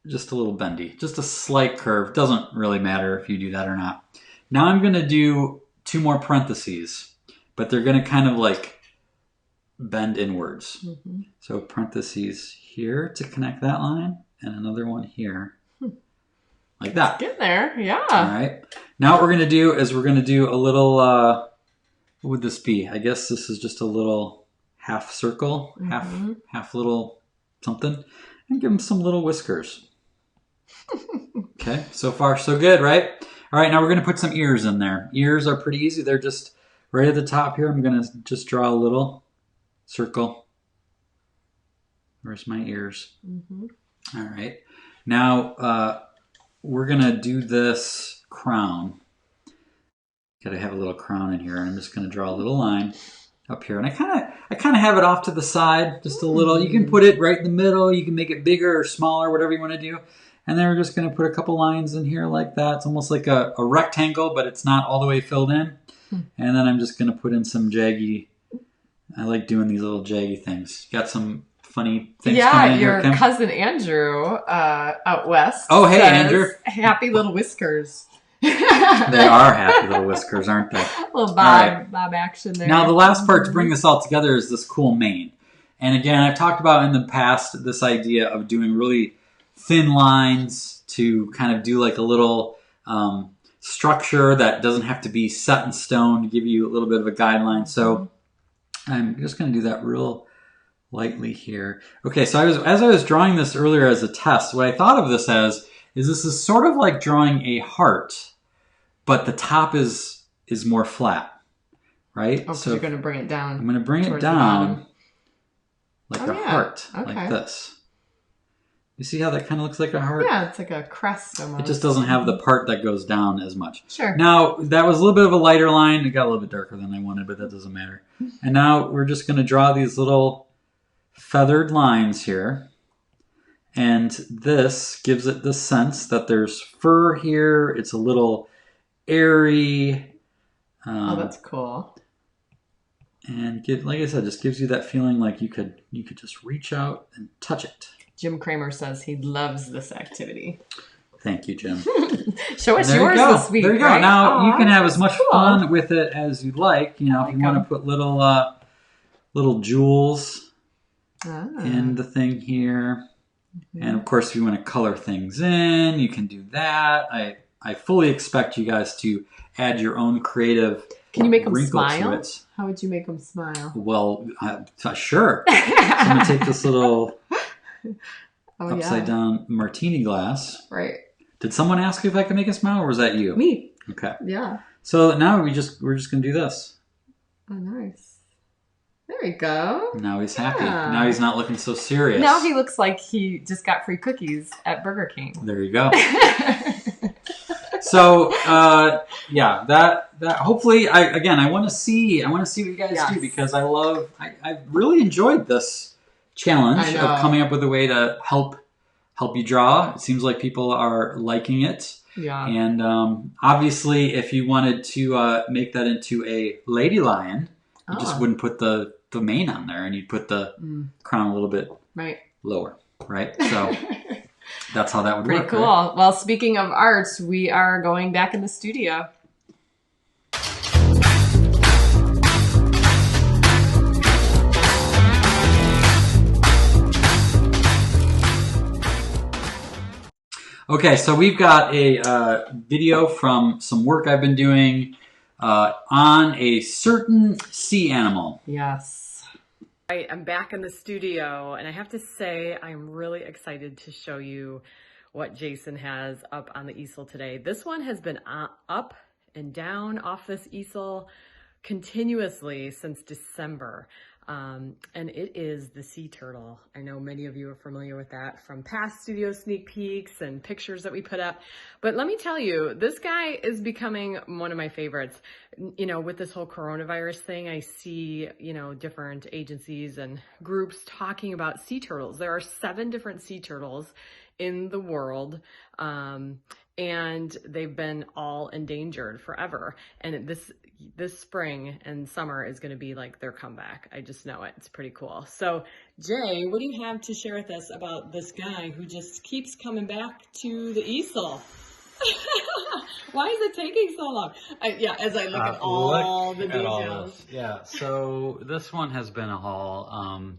S1: just a little bendy, just a slight curve. Doesn't really matter if you do that or not. Now I'm going to do 2 more parentheses, but they're going to kind of like bend inwards. So parentheses here to connect that line, and another one here, like that.
S2: Get there, yeah.
S1: All right. Now what we're going to do is we're going to do a little, what would this be? I guess this is just a little half circle, half little something, and give them some little whiskers. Okay, so far so good, right? All right, now we're going to put some ears in there. Ears are pretty easy. They're just right at the top here. I'm going to just draw a little circle. Where's my ears? All right. Now we're going to do this crown. Got to have a little crown in here. I'm just going to draw a little line up here. And I kind of have it off to the side, just a little. You can put it right in the middle. You can make it bigger or smaller, whatever you want to do. And then we're just going to put a couple lines in here like that. It's almost like a rectangle, but it's not all the way filled in. And then I'm just going to put in some jaggy. I like doing these little jaggy things. Got some funny things coming in here, Kim?
S2: Your cousin Andrew out west.
S1: Oh, hey,
S2: says,
S1: Andrew.
S2: Happy little whiskers.
S1: They are happy little whiskers, aren't they?
S2: A little Bob action there.
S1: Now, the last part to bring this all together is this cool mane. And again, I've talked about in the past this idea of doing really thin lines to kind of do like a little structure that doesn't have to be set in stone to give you a little bit of a guideline. So I'm just going to do that real lightly here. Okay, so as I was drawing this earlier as a test, what I thought of this as is this is sort of like drawing a heart, but the top is more flat, right?
S2: Oh, so you're going to bring it down.
S1: I'm going to bring it down like a heart, like this. You see how that kind of looks like a heart?
S2: Yeah, it's like a crest almost.
S1: It just doesn't have the part that goes down as much.
S2: Sure.
S1: Now, that was a little bit of a lighter line. It got a little bit darker than I wanted, but that doesn't matter. And now we're just going to draw these little feathered lines here. And this gives it the sense that there's fur here. It's a little airy.
S2: Oh, that's cool.
S1: And like I said, just gives you that feeling like you could just reach out and touch it.
S2: Jim Kramer says he loves this activity.
S1: Thank you, Jim.
S2: Show us yours this week.
S1: There you go.
S2: Right?
S1: Now you can have as much
S2: cool.
S1: fun with it as you'd like. You know, if you want to put little jewels in the thing here, and of course, if you want to color things in, you can do that. I fully expect you guys to add your own creative.
S2: Can you make them
S1: wrinkle
S2: smile?
S1: to it.
S2: How would you make them smile?
S1: Well, sure. So I'm gonna take this little upside down martini glass.
S2: Right.
S1: Did someone ask you if I could make it smile, or was that you?
S2: Me.
S1: Okay.
S2: Yeah.
S1: So now we're just gonna do this.
S2: Oh, nice. There we go.
S1: Now he's happy. Now he's not looking so serious.
S2: Now he looks like he just got free cookies at Burger King.
S1: There you go. So yeah, that hopefully I want to see what you guys do, because I really enjoyed this challenge of coming up with a way to help you draw. It seems like people are liking it.
S2: Yeah.
S1: And obviously, if you wanted to make that into a lady lion, you just wouldn't put the mane on there, and you'd put the crown a little bit lower, right? So that's how that would work.
S2: Pretty cool. Right? Well, speaking of art, we are going back in the studio.
S1: Okay, so we've got a video from some work I've been doing on a certain sea animal.
S2: Yes. Right, I'm back in the studio, and I have to say I'm really excited to show you what Jason has up on the easel today. This one has been up and down off this easel continuously since December. And it is the sea turtle. I know many of you are familiar with that from past studio sneak peeks and pictures that we put up. But let me tell you, this guy is becoming one of my favorites. You know, with this whole coronavirus thing, I see, you know, different agencies and groups talking about sea turtles. There are 7 different sea turtles in the world. And they've been all endangered forever. And this spring and summer is going to be like their comeback. I just know it. It's pretty cool. So, Jay, what do you have to share with us about this guy who just keeps coming back to the easel? Why is it taking so long? As I look at all the details.
S1: Yeah, so this one has been a haul.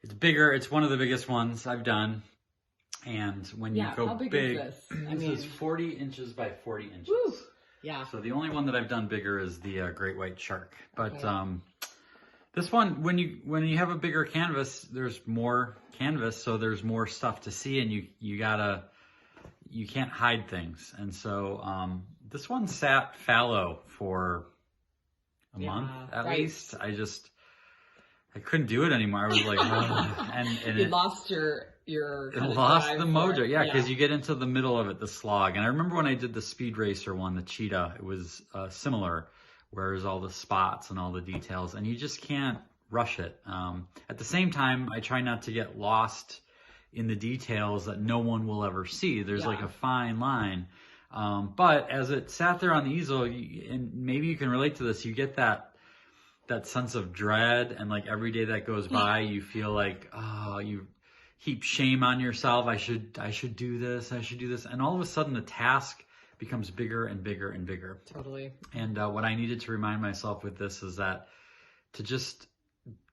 S1: It's bigger. It's one of the biggest ones I've done. And when you go
S2: how big
S1: big,
S2: is this?
S1: this is 40 inches by 40 inches.
S2: Woo! Yeah.
S1: So the only one that I've done bigger is the great white shark. But this one, when you have a bigger canvas, there's more canvas, so there's more stuff to see, and you can't hide things. And so this one sat fallow for a month at least. I couldn't do it anymore. I was like, and
S2: you lost your
S1: it lost the mojo. Yeah, because you get into the middle of it, the slog. And I remember when I did the Speed Racer one, the cheetah, it was similar, whereas all the spots and all the details, and you just can't rush it. At the same time, I try not to get lost in the details that no one will ever see. There's like a fine line. But as it sat there on the easel, and maybe you can relate to this, you get that sense of dread, and like every day that goes by, you feel like, oh, you heap shame on yourself. I should do this. I should do this. And all of a sudden the task becomes bigger and bigger and bigger.
S2: Totally.
S1: And what I needed to remind myself with this is that to just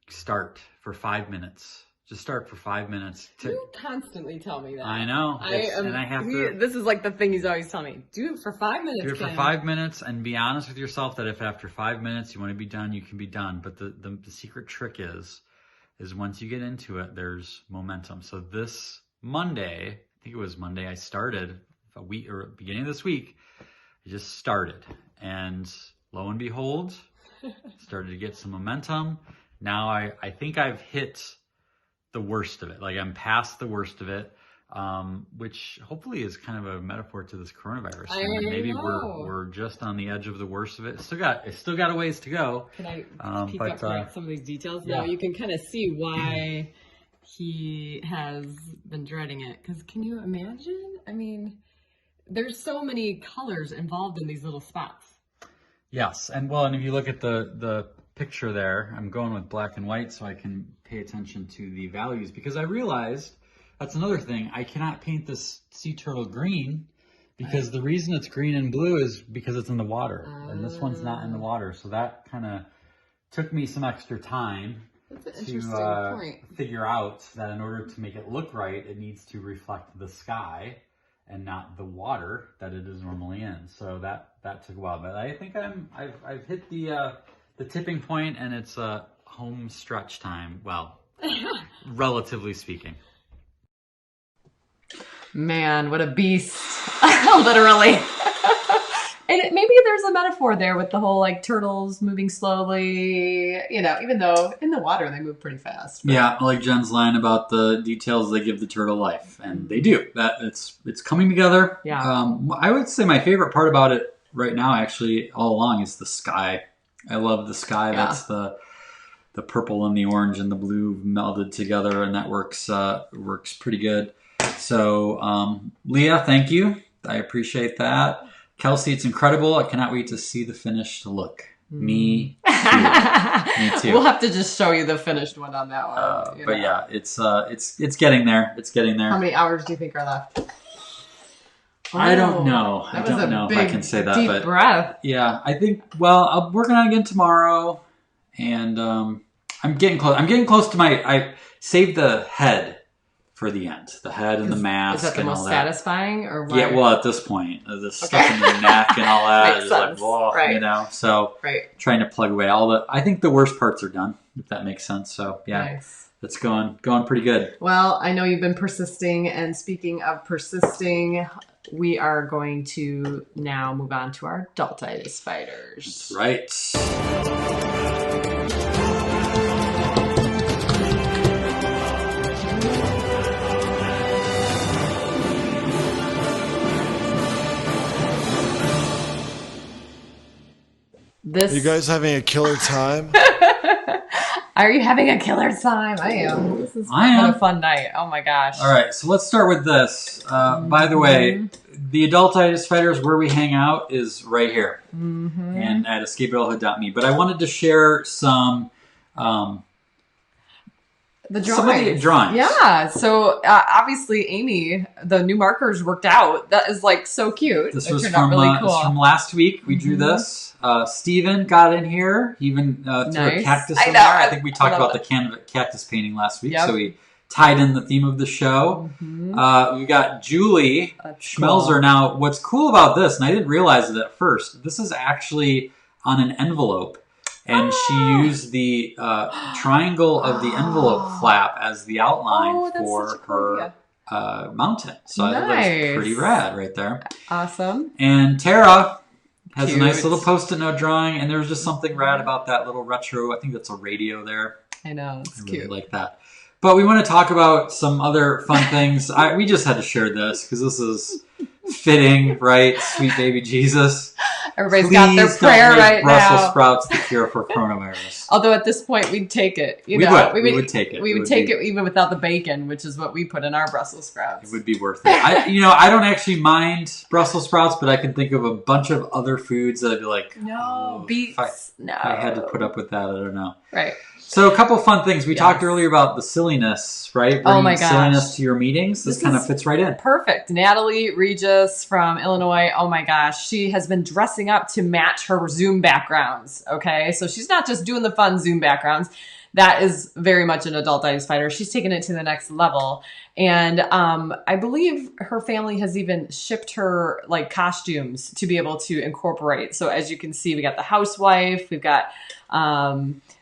S1: start for 5 minutes. Just start for 5 minutes.
S2: You constantly tell me that.
S1: I know. And I have to.
S2: This is like the thing he's always telling me. Do it for 5 minutes.
S1: Do it for 5 minutes, and be honest with yourself that if after 5 minutes you want to be done, you can be done. But the secret trick is once you get into it, there's momentum. So this Monday, I think it was Monday, I started beginning of this week, I just started, and lo and behold, started to get some momentum. Now I think I've hit the worst of it. Like I'm past the worst of it, which hopefully is kind of a metaphor to this coronavirus. Maybe we're just on the edge of the worst of it. It's still got a ways to go.
S2: Can I peek up at some of these details? Yeah. Now you can kind of see why he has been dreading it. Because can you imagine? I mean, there's so many colors involved in these little spots.
S1: Yes, and if you look at the picture there, I'm going with black and white so I can pay attention to the values, because I realized that's another thing. I cannot paint this sea turtle green because the reason it's green and blue is because it's in the water, and this one's not in the water. So that kind of took me some extra time to figure out that in order to make it look right, it needs to reflect the sky and not the water that it is normally in. So that took a while, but I think I've hit the tipping point, and it's home stretch time. Well, relatively speaking.
S2: Man, what a beast. Literally. And maybe there's a metaphor there with the whole like turtles moving slowly, you know, even though in the water they move pretty fast. But...
S1: Yeah, like Jen's line about the details they give the turtle life, and they do. That it's coming together.
S2: Yeah.
S1: I would say my favorite part about it right now, actually, all along, is the sky. I love the sky. Yeah. That's the purple and the orange and the blue melded together, and that works pretty good. So, Leah, thank you. I appreciate that. Kelsey, it's incredible. I cannot wait to see the finished look. Me too. Me too.
S2: We'll have to just show you the finished one on that one.
S1: But yeah, it's getting there. It's getting there.
S2: How many hours do you think are left?
S1: I don't know. I don't know if I can say that.
S2: Deep breath.
S1: Yeah, I think. Well, I'm working on it again tomorrow, and I'm getting close. I'm getting close to my. I saved the head for the end. The head and the mask.
S2: Is that the most satisfying, or what?
S1: Yeah. Well, at this point, the stuff in the neck and all that is like, whoa, you know. So trying to plug away all the. I think the worst parts are done, if that makes sense. So yeah.
S2: Nice.
S1: It's going pretty good.
S2: Well, I know you've been persisting, and speaking of persisting, we are going to now move on to our Adultitis Fighters.
S1: That's right.
S2: This...
S9: Are you guys having a killer time?
S2: Are you having a killer time? I am. This is a fun night. Oh my gosh.
S1: All right, so let's start with this. By the way, the Adultitis Fighters, where we hang out, is right here, and at escapeadulthood.me. But I wanted to share some
S2: the drawings.
S1: Some of the drawings.
S2: Yeah. So obviously, Amy, the new markers worked out. That is like so cute.
S1: This
S2: It
S1: was
S2: turned out really cool.
S1: from last week. We drew this. Steven got in here. He even threw a cactus in there. I think we talked about the cactus painting last week. Yep. So we tied in the theme of the show. We got Julie Schmelzer. Cool. Now, what's cool about this, and I didn't realize it at first, this is actually on an envelope. And she used the triangle of the envelope flap as the outline for her mountain. So I thought that was pretty rad right there.
S2: Awesome.
S1: And Tara has a nice little Post-it note drawing, and there was just something rad about that little retro. I think that's a radio there.
S2: I know, it's
S1: cute. I really like that. But we want to talk about some other fun things. We just had to share this because this is fitting, right? Sweet baby Jesus.
S2: Everybody's got their prayer right now.
S1: Brussels sprouts the cure for coronavirus.
S2: Although at this point we'd take it.
S1: We would take it.
S2: We would take it even without the bacon, which is what we put in our Brussels sprouts.
S1: It would be worth it. I don't actually mind Brussels sprouts, but I can think of a bunch of other foods that I'd be like,
S2: beets.
S1: If I had to put up with that, I don't know.
S2: Right.
S1: So a couple fun things. We talked earlier about the silliness, right?
S2: Oh my gosh.
S1: Silliness to your meetings. This kind of fits right in.
S2: Perfect. Natalie Regis from Illinois. Oh my gosh. She has been dressing up to match her Zoom backgrounds. Okay. So she's not just doing the fun Zoom backgrounds. That is very much an Adultitis Fighter. She's taken it to the next level. And I believe her family has even shipped her like costumes to be able to incorporate. So as you can see, we got the housewife. We've got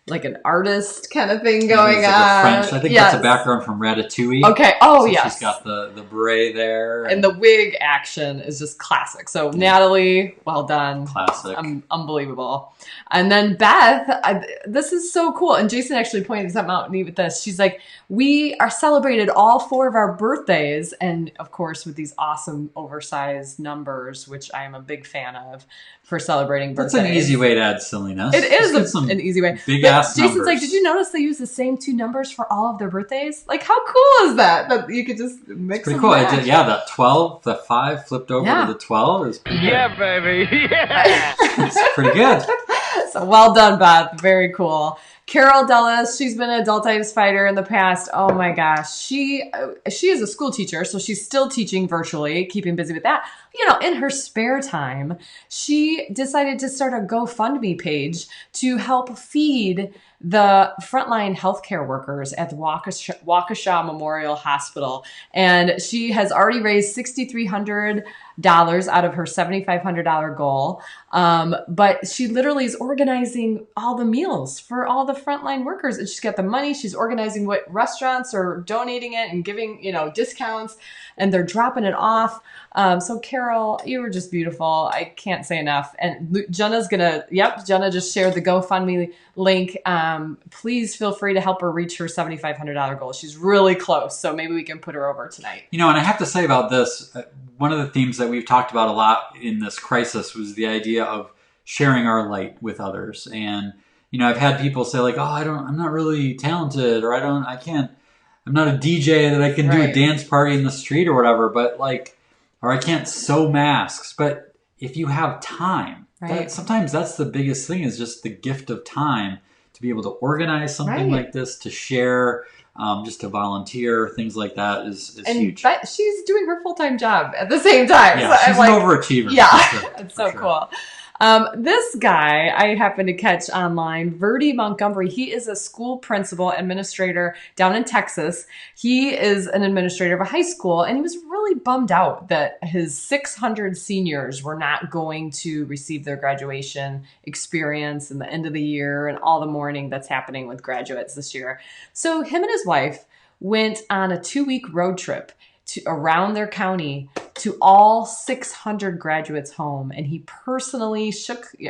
S2: like an artist kind of thing going on.
S1: French. I think that's a background from Ratatouille.
S2: Okay. Oh, so
S1: she's got the beret there.
S2: And the wig action is just classic. So Natalie, well done.
S1: Classic.
S2: Unbelievable. And then Beth, this is so cool. And Jason actually pointed something out to me with this. She's like, we are celebrated all 4 of our birthdays. And of course, with these awesome oversized numbers, which I am a big fan of for celebrating birthdays.
S1: That's an easy way to add silliness.
S2: It is an easy way.
S1: Big ass
S2: Jason's
S1: numbers.
S2: like, did you notice they use the same 2 numbers for all of their birthdays? Like, how cool is that? That you could just mix them.
S1: Pretty cool. That 12, the 5 flipped over to the 12 is pretty good.
S3: Baby. Yeah.
S1: It's pretty good.
S2: So well done, Beth. Very cool. Carol Dellis, she's been an Adultitis Fighter in the past. Oh my gosh. She is a school teacher, so she's still teaching virtually, keeping busy with that. In her spare time, she decided to start a GoFundMe page to help feed the frontline healthcare workers at the Waukesha Memorial Hospital. And she has already raised $6,300 out of her $7,500 goal. But she literally is organizing all the meals for all the frontline workers. And she's got the money. She's organizing what restaurants are donating it and giving, discounts, and they're dropping it off. So Carol, you were just beautiful. I can't say enough. And Jenna's Jenna just shared the GoFundMe link. Please feel free to help her reach her $7,500 goal. She's really close. So maybe we can put her over tonight.
S1: And I have to say about this, one of the themes that we've talked about a lot in this crisis was the idea of sharing our light with others. And, I've had people say like, I'm not really talented, or I'm not a DJ that I can do a dance party in the street or whatever, but or I can't sew masks. But if you have time, sometimes that's the biggest thing, is just the gift of time to be able to organize something like this, to share, just to volunteer, things like that is huge.
S2: But she's doing her full-time job at the same time.
S1: Yeah, she's an overachiever.
S2: Yeah, it's so cool. This guy I happened to catch online, Verdi Montgomery. He is a school principal administrator down in Texas. He is an administrator of a high school, and he was really bummed out that his 600 seniors were not going to receive their graduation experience and the end of the year and all the mourning that's happening with graduates this year. So him and his wife went on a 2-week road trip around their county to all 600 graduates' home, and he personally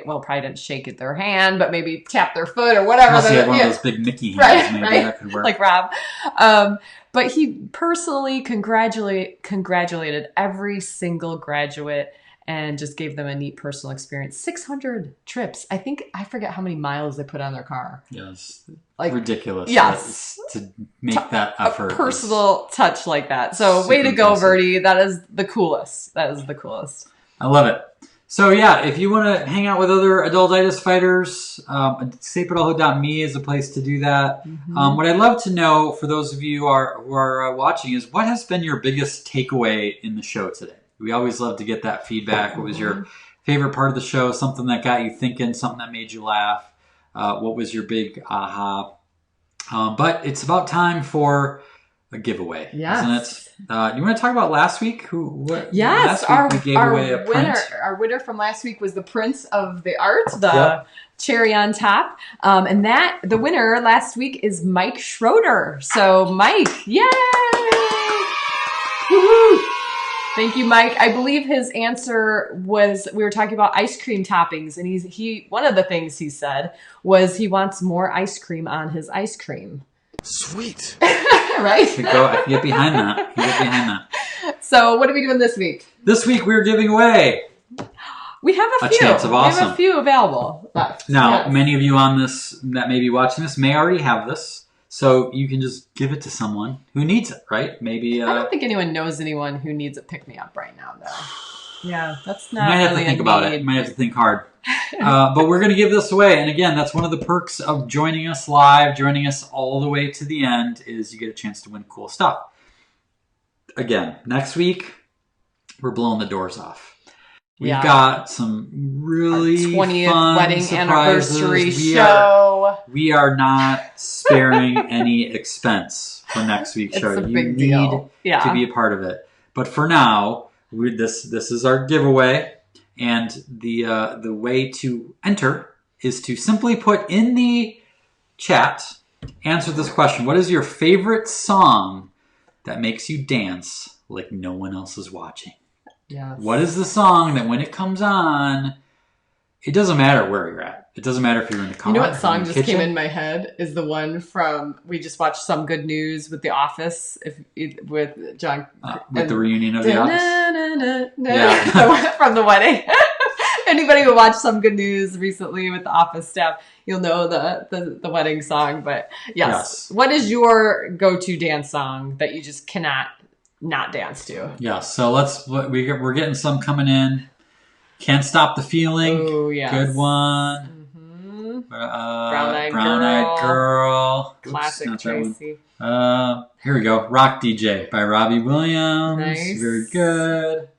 S2: probably didn't shake their hand, but maybe tapped their foot or whatever.
S1: Unless he had one of those big Mickey hands, that could work.
S2: Like Rob. But he personally congratulated every single graduate and just gave them a neat personal experience. 600 trips. I forget how many miles they put on their car.
S1: Yes. Like ridiculous.
S2: Yes.
S1: To make that effort.
S2: A personal touch like that. So way to go, Verdi. That is the coolest. I
S1: love it. So yeah, if you want to hang out with other Adultitis fighters, sapeadulthood.me is a place to do that. Mm-hmm. What I'd love to know for those of you who are watching is what has been your biggest takeaway in the show today? We always love to get that feedback. What was your favorite part of the show? Something that got you thinking, something that made you laugh. What was your big aha? But it's about time for a giveaway, isn't it? You want to talk about last week?
S2: Yes,
S1: last week we gave away a print.
S2: Our winner from last week was the Prince of the Art, the cherry on top. And the winner last week is Mike Schroeder. So Mike, yay! Woo-hoo! Thank you, Mike. I believe his answer was, we were talking about ice cream toppings, and he one of the things he said was he wants more ice cream on his ice cream.
S9: Sweet.
S2: Right?
S1: I can get behind that.
S2: So what are we doing this week?
S1: This week we're giving away.
S2: We have a few.
S1: Chance of awesome.
S2: We have a few available left.
S1: Now, many of you on this that may be watching this may already have this. So you can just give it to someone who needs it, right? Maybe.
S2: I don't think anyone knows anyone who needs a pick-me-up right now, though. Yeah, that's not.
S1: You might have to think about it. You might have to think hard. But we're going to give this away, and again, that's one of the perks of joining us live, joining us all the way to the end, is you get a chance to win cool stuff. Again, next week we're blowing the doors off. We've got some really 20th fun
S2: wedding
S1: surprises.
S2: Anniversary show.
S1: We are not sparing any expense for next week's show.
S2: You need
S1: to be a part of it. But for now, this is our giveaway, and the way to enter is to simply put in the chat, answer this question: what is your favorite song that makes you dance like no one else is watching?
S2: Yes.
S1: What is the song that when it comes on, it doesn't matter where you're at. It doesn't matter if you're in the car.
S2: You know what song just came in my head is the one from, we just watched Some Good News with The Office, with John.
S1: With the reunion of The Office?
S2: Yeah. From the wedding. Anybody who watched Some Good News recently with The Office staff, you'll know the wedding song. But yes. What is your go-to dance song that you just cannot not dance to?
S1: Yeah, so we're getting some coming in. Can't Stop the Feeling.
S2: Oh, yes.
S1: Good one.
S2: Mm-hmm.
S1: Brown Eyed Girl.
S2: Classic Tracy.
S1: Here we go. Rock DJ by Robbie Williams.
S2: Nice.
S1: Very good.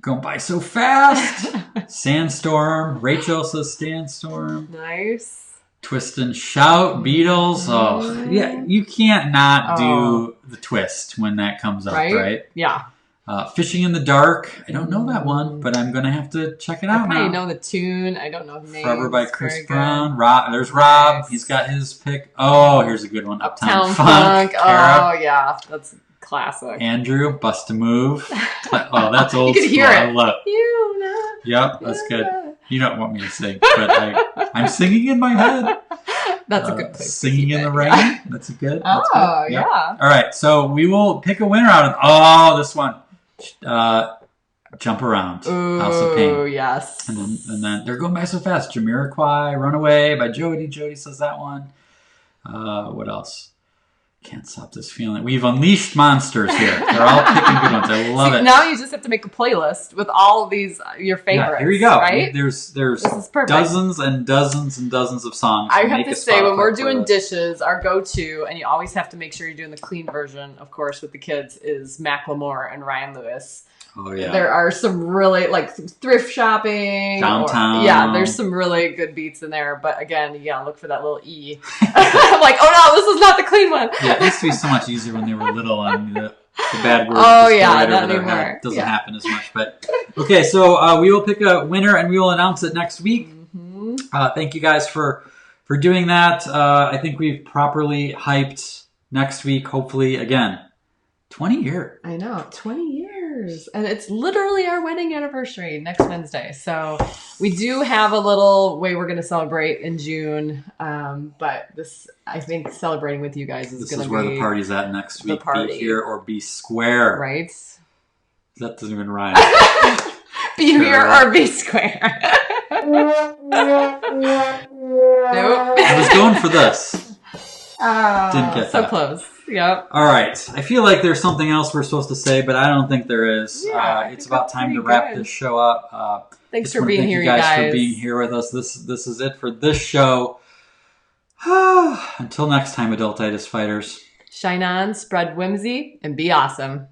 S1: Going by so fast. Sandstorm. Rachel says Sandstorm.
S2: Nice.
S1: Twist and Shout, Beatles. Oh, yeah. You can't not do the twist when that comes up, right?
S2: Yeah.
S1: Fishing in the Dark. I don't know that one, but I'm going to have to check it out now.
S2: I know the tune. I don't know the name.
S1: Forever by Chris Brown. There's Rob. Nice. He's got his pick. Oh, here's a good one. Uptown Funk.
S2: Oh, yeah. That's classic.
S1: Andrew, Bust a Move. Oh, that's old
S2: school. You can hear it.
S1: I love it. Yep, that's good. You don't want me to sing, but I'm singing in my head.
S2: That's a good place.
S1: Singing in the Rain. That's good. That's
S2: good.
S1: Yep.
S2: Yeah.
S1: All right, so we will pick a winner out of this one. Jump Around.
S2: Ooh,
S1: House of Pain.
S2: Oh, yes.
S1: And then they're going by so fast. Jamiroquai, Runaway by Jody. Jody says that one. What else? Can't Stop This Feeling. We've unleashed monsters here. They're all picking good ones. I love it.
S2: Now you just have to make a playlist with all of these, your favorites.
S1: Yeah, here you go.
S2: Right?
S1: There's dozens and dozens and dozens of songs.
S2: I have to say, when we're doing dishes, our go-to, and you always have to make sure you're doing the clean version, of course, with the kids, is Macklemore and Ryan Lewis.
S1: Oh yeah.
S2: There are some really like some thrift shopping
S1: downtown.
S2: There's some really good beats in there. But again, you gotta look for that little E. I'm like, oh no, this is not the clean one.
S1: Yeah, it used to be so much easier when they were little and the bad words.
S2: Oh
S1: just go
S2: yeah,
S1: right
S2: not
S1: over their
S2: anymore.
S1: head. Doesn't happen as much. But okay, so we will pick a winner and we will announce it next week.
S2: Mm-hmm.
S1: Thank you guys for doing that. I think we've properly hyped next week. Hopefully, again, 20 years.
S2: I know, 20 years. And it's literally our wedding anniversary next Wednesday. So we do have a little way we're going to celebrate in June. But this, I think celebrating with you guys is going to be...
S1: This is where the party's at next week.
S2: Party.
S1: Be here or be square.
S2: Right?
S1: That doesn't even rhyme.
S2: Be here or be square. Nope.
S1: I was going for this. Didn't get
S2: so
S1: that.
S2: Close. Yep.
S1: All right. I feel like there's something else we're supposed to say, but I don't think there is.
S2: Yeah,
S1: it's about time to wrap this show up.
S2: Thanks for being here, you guys.
S1: For being here with us. This is it for this show. Until next time, Adultitis Fighters.
S2: Shine on, spread whimsy, and be awesome.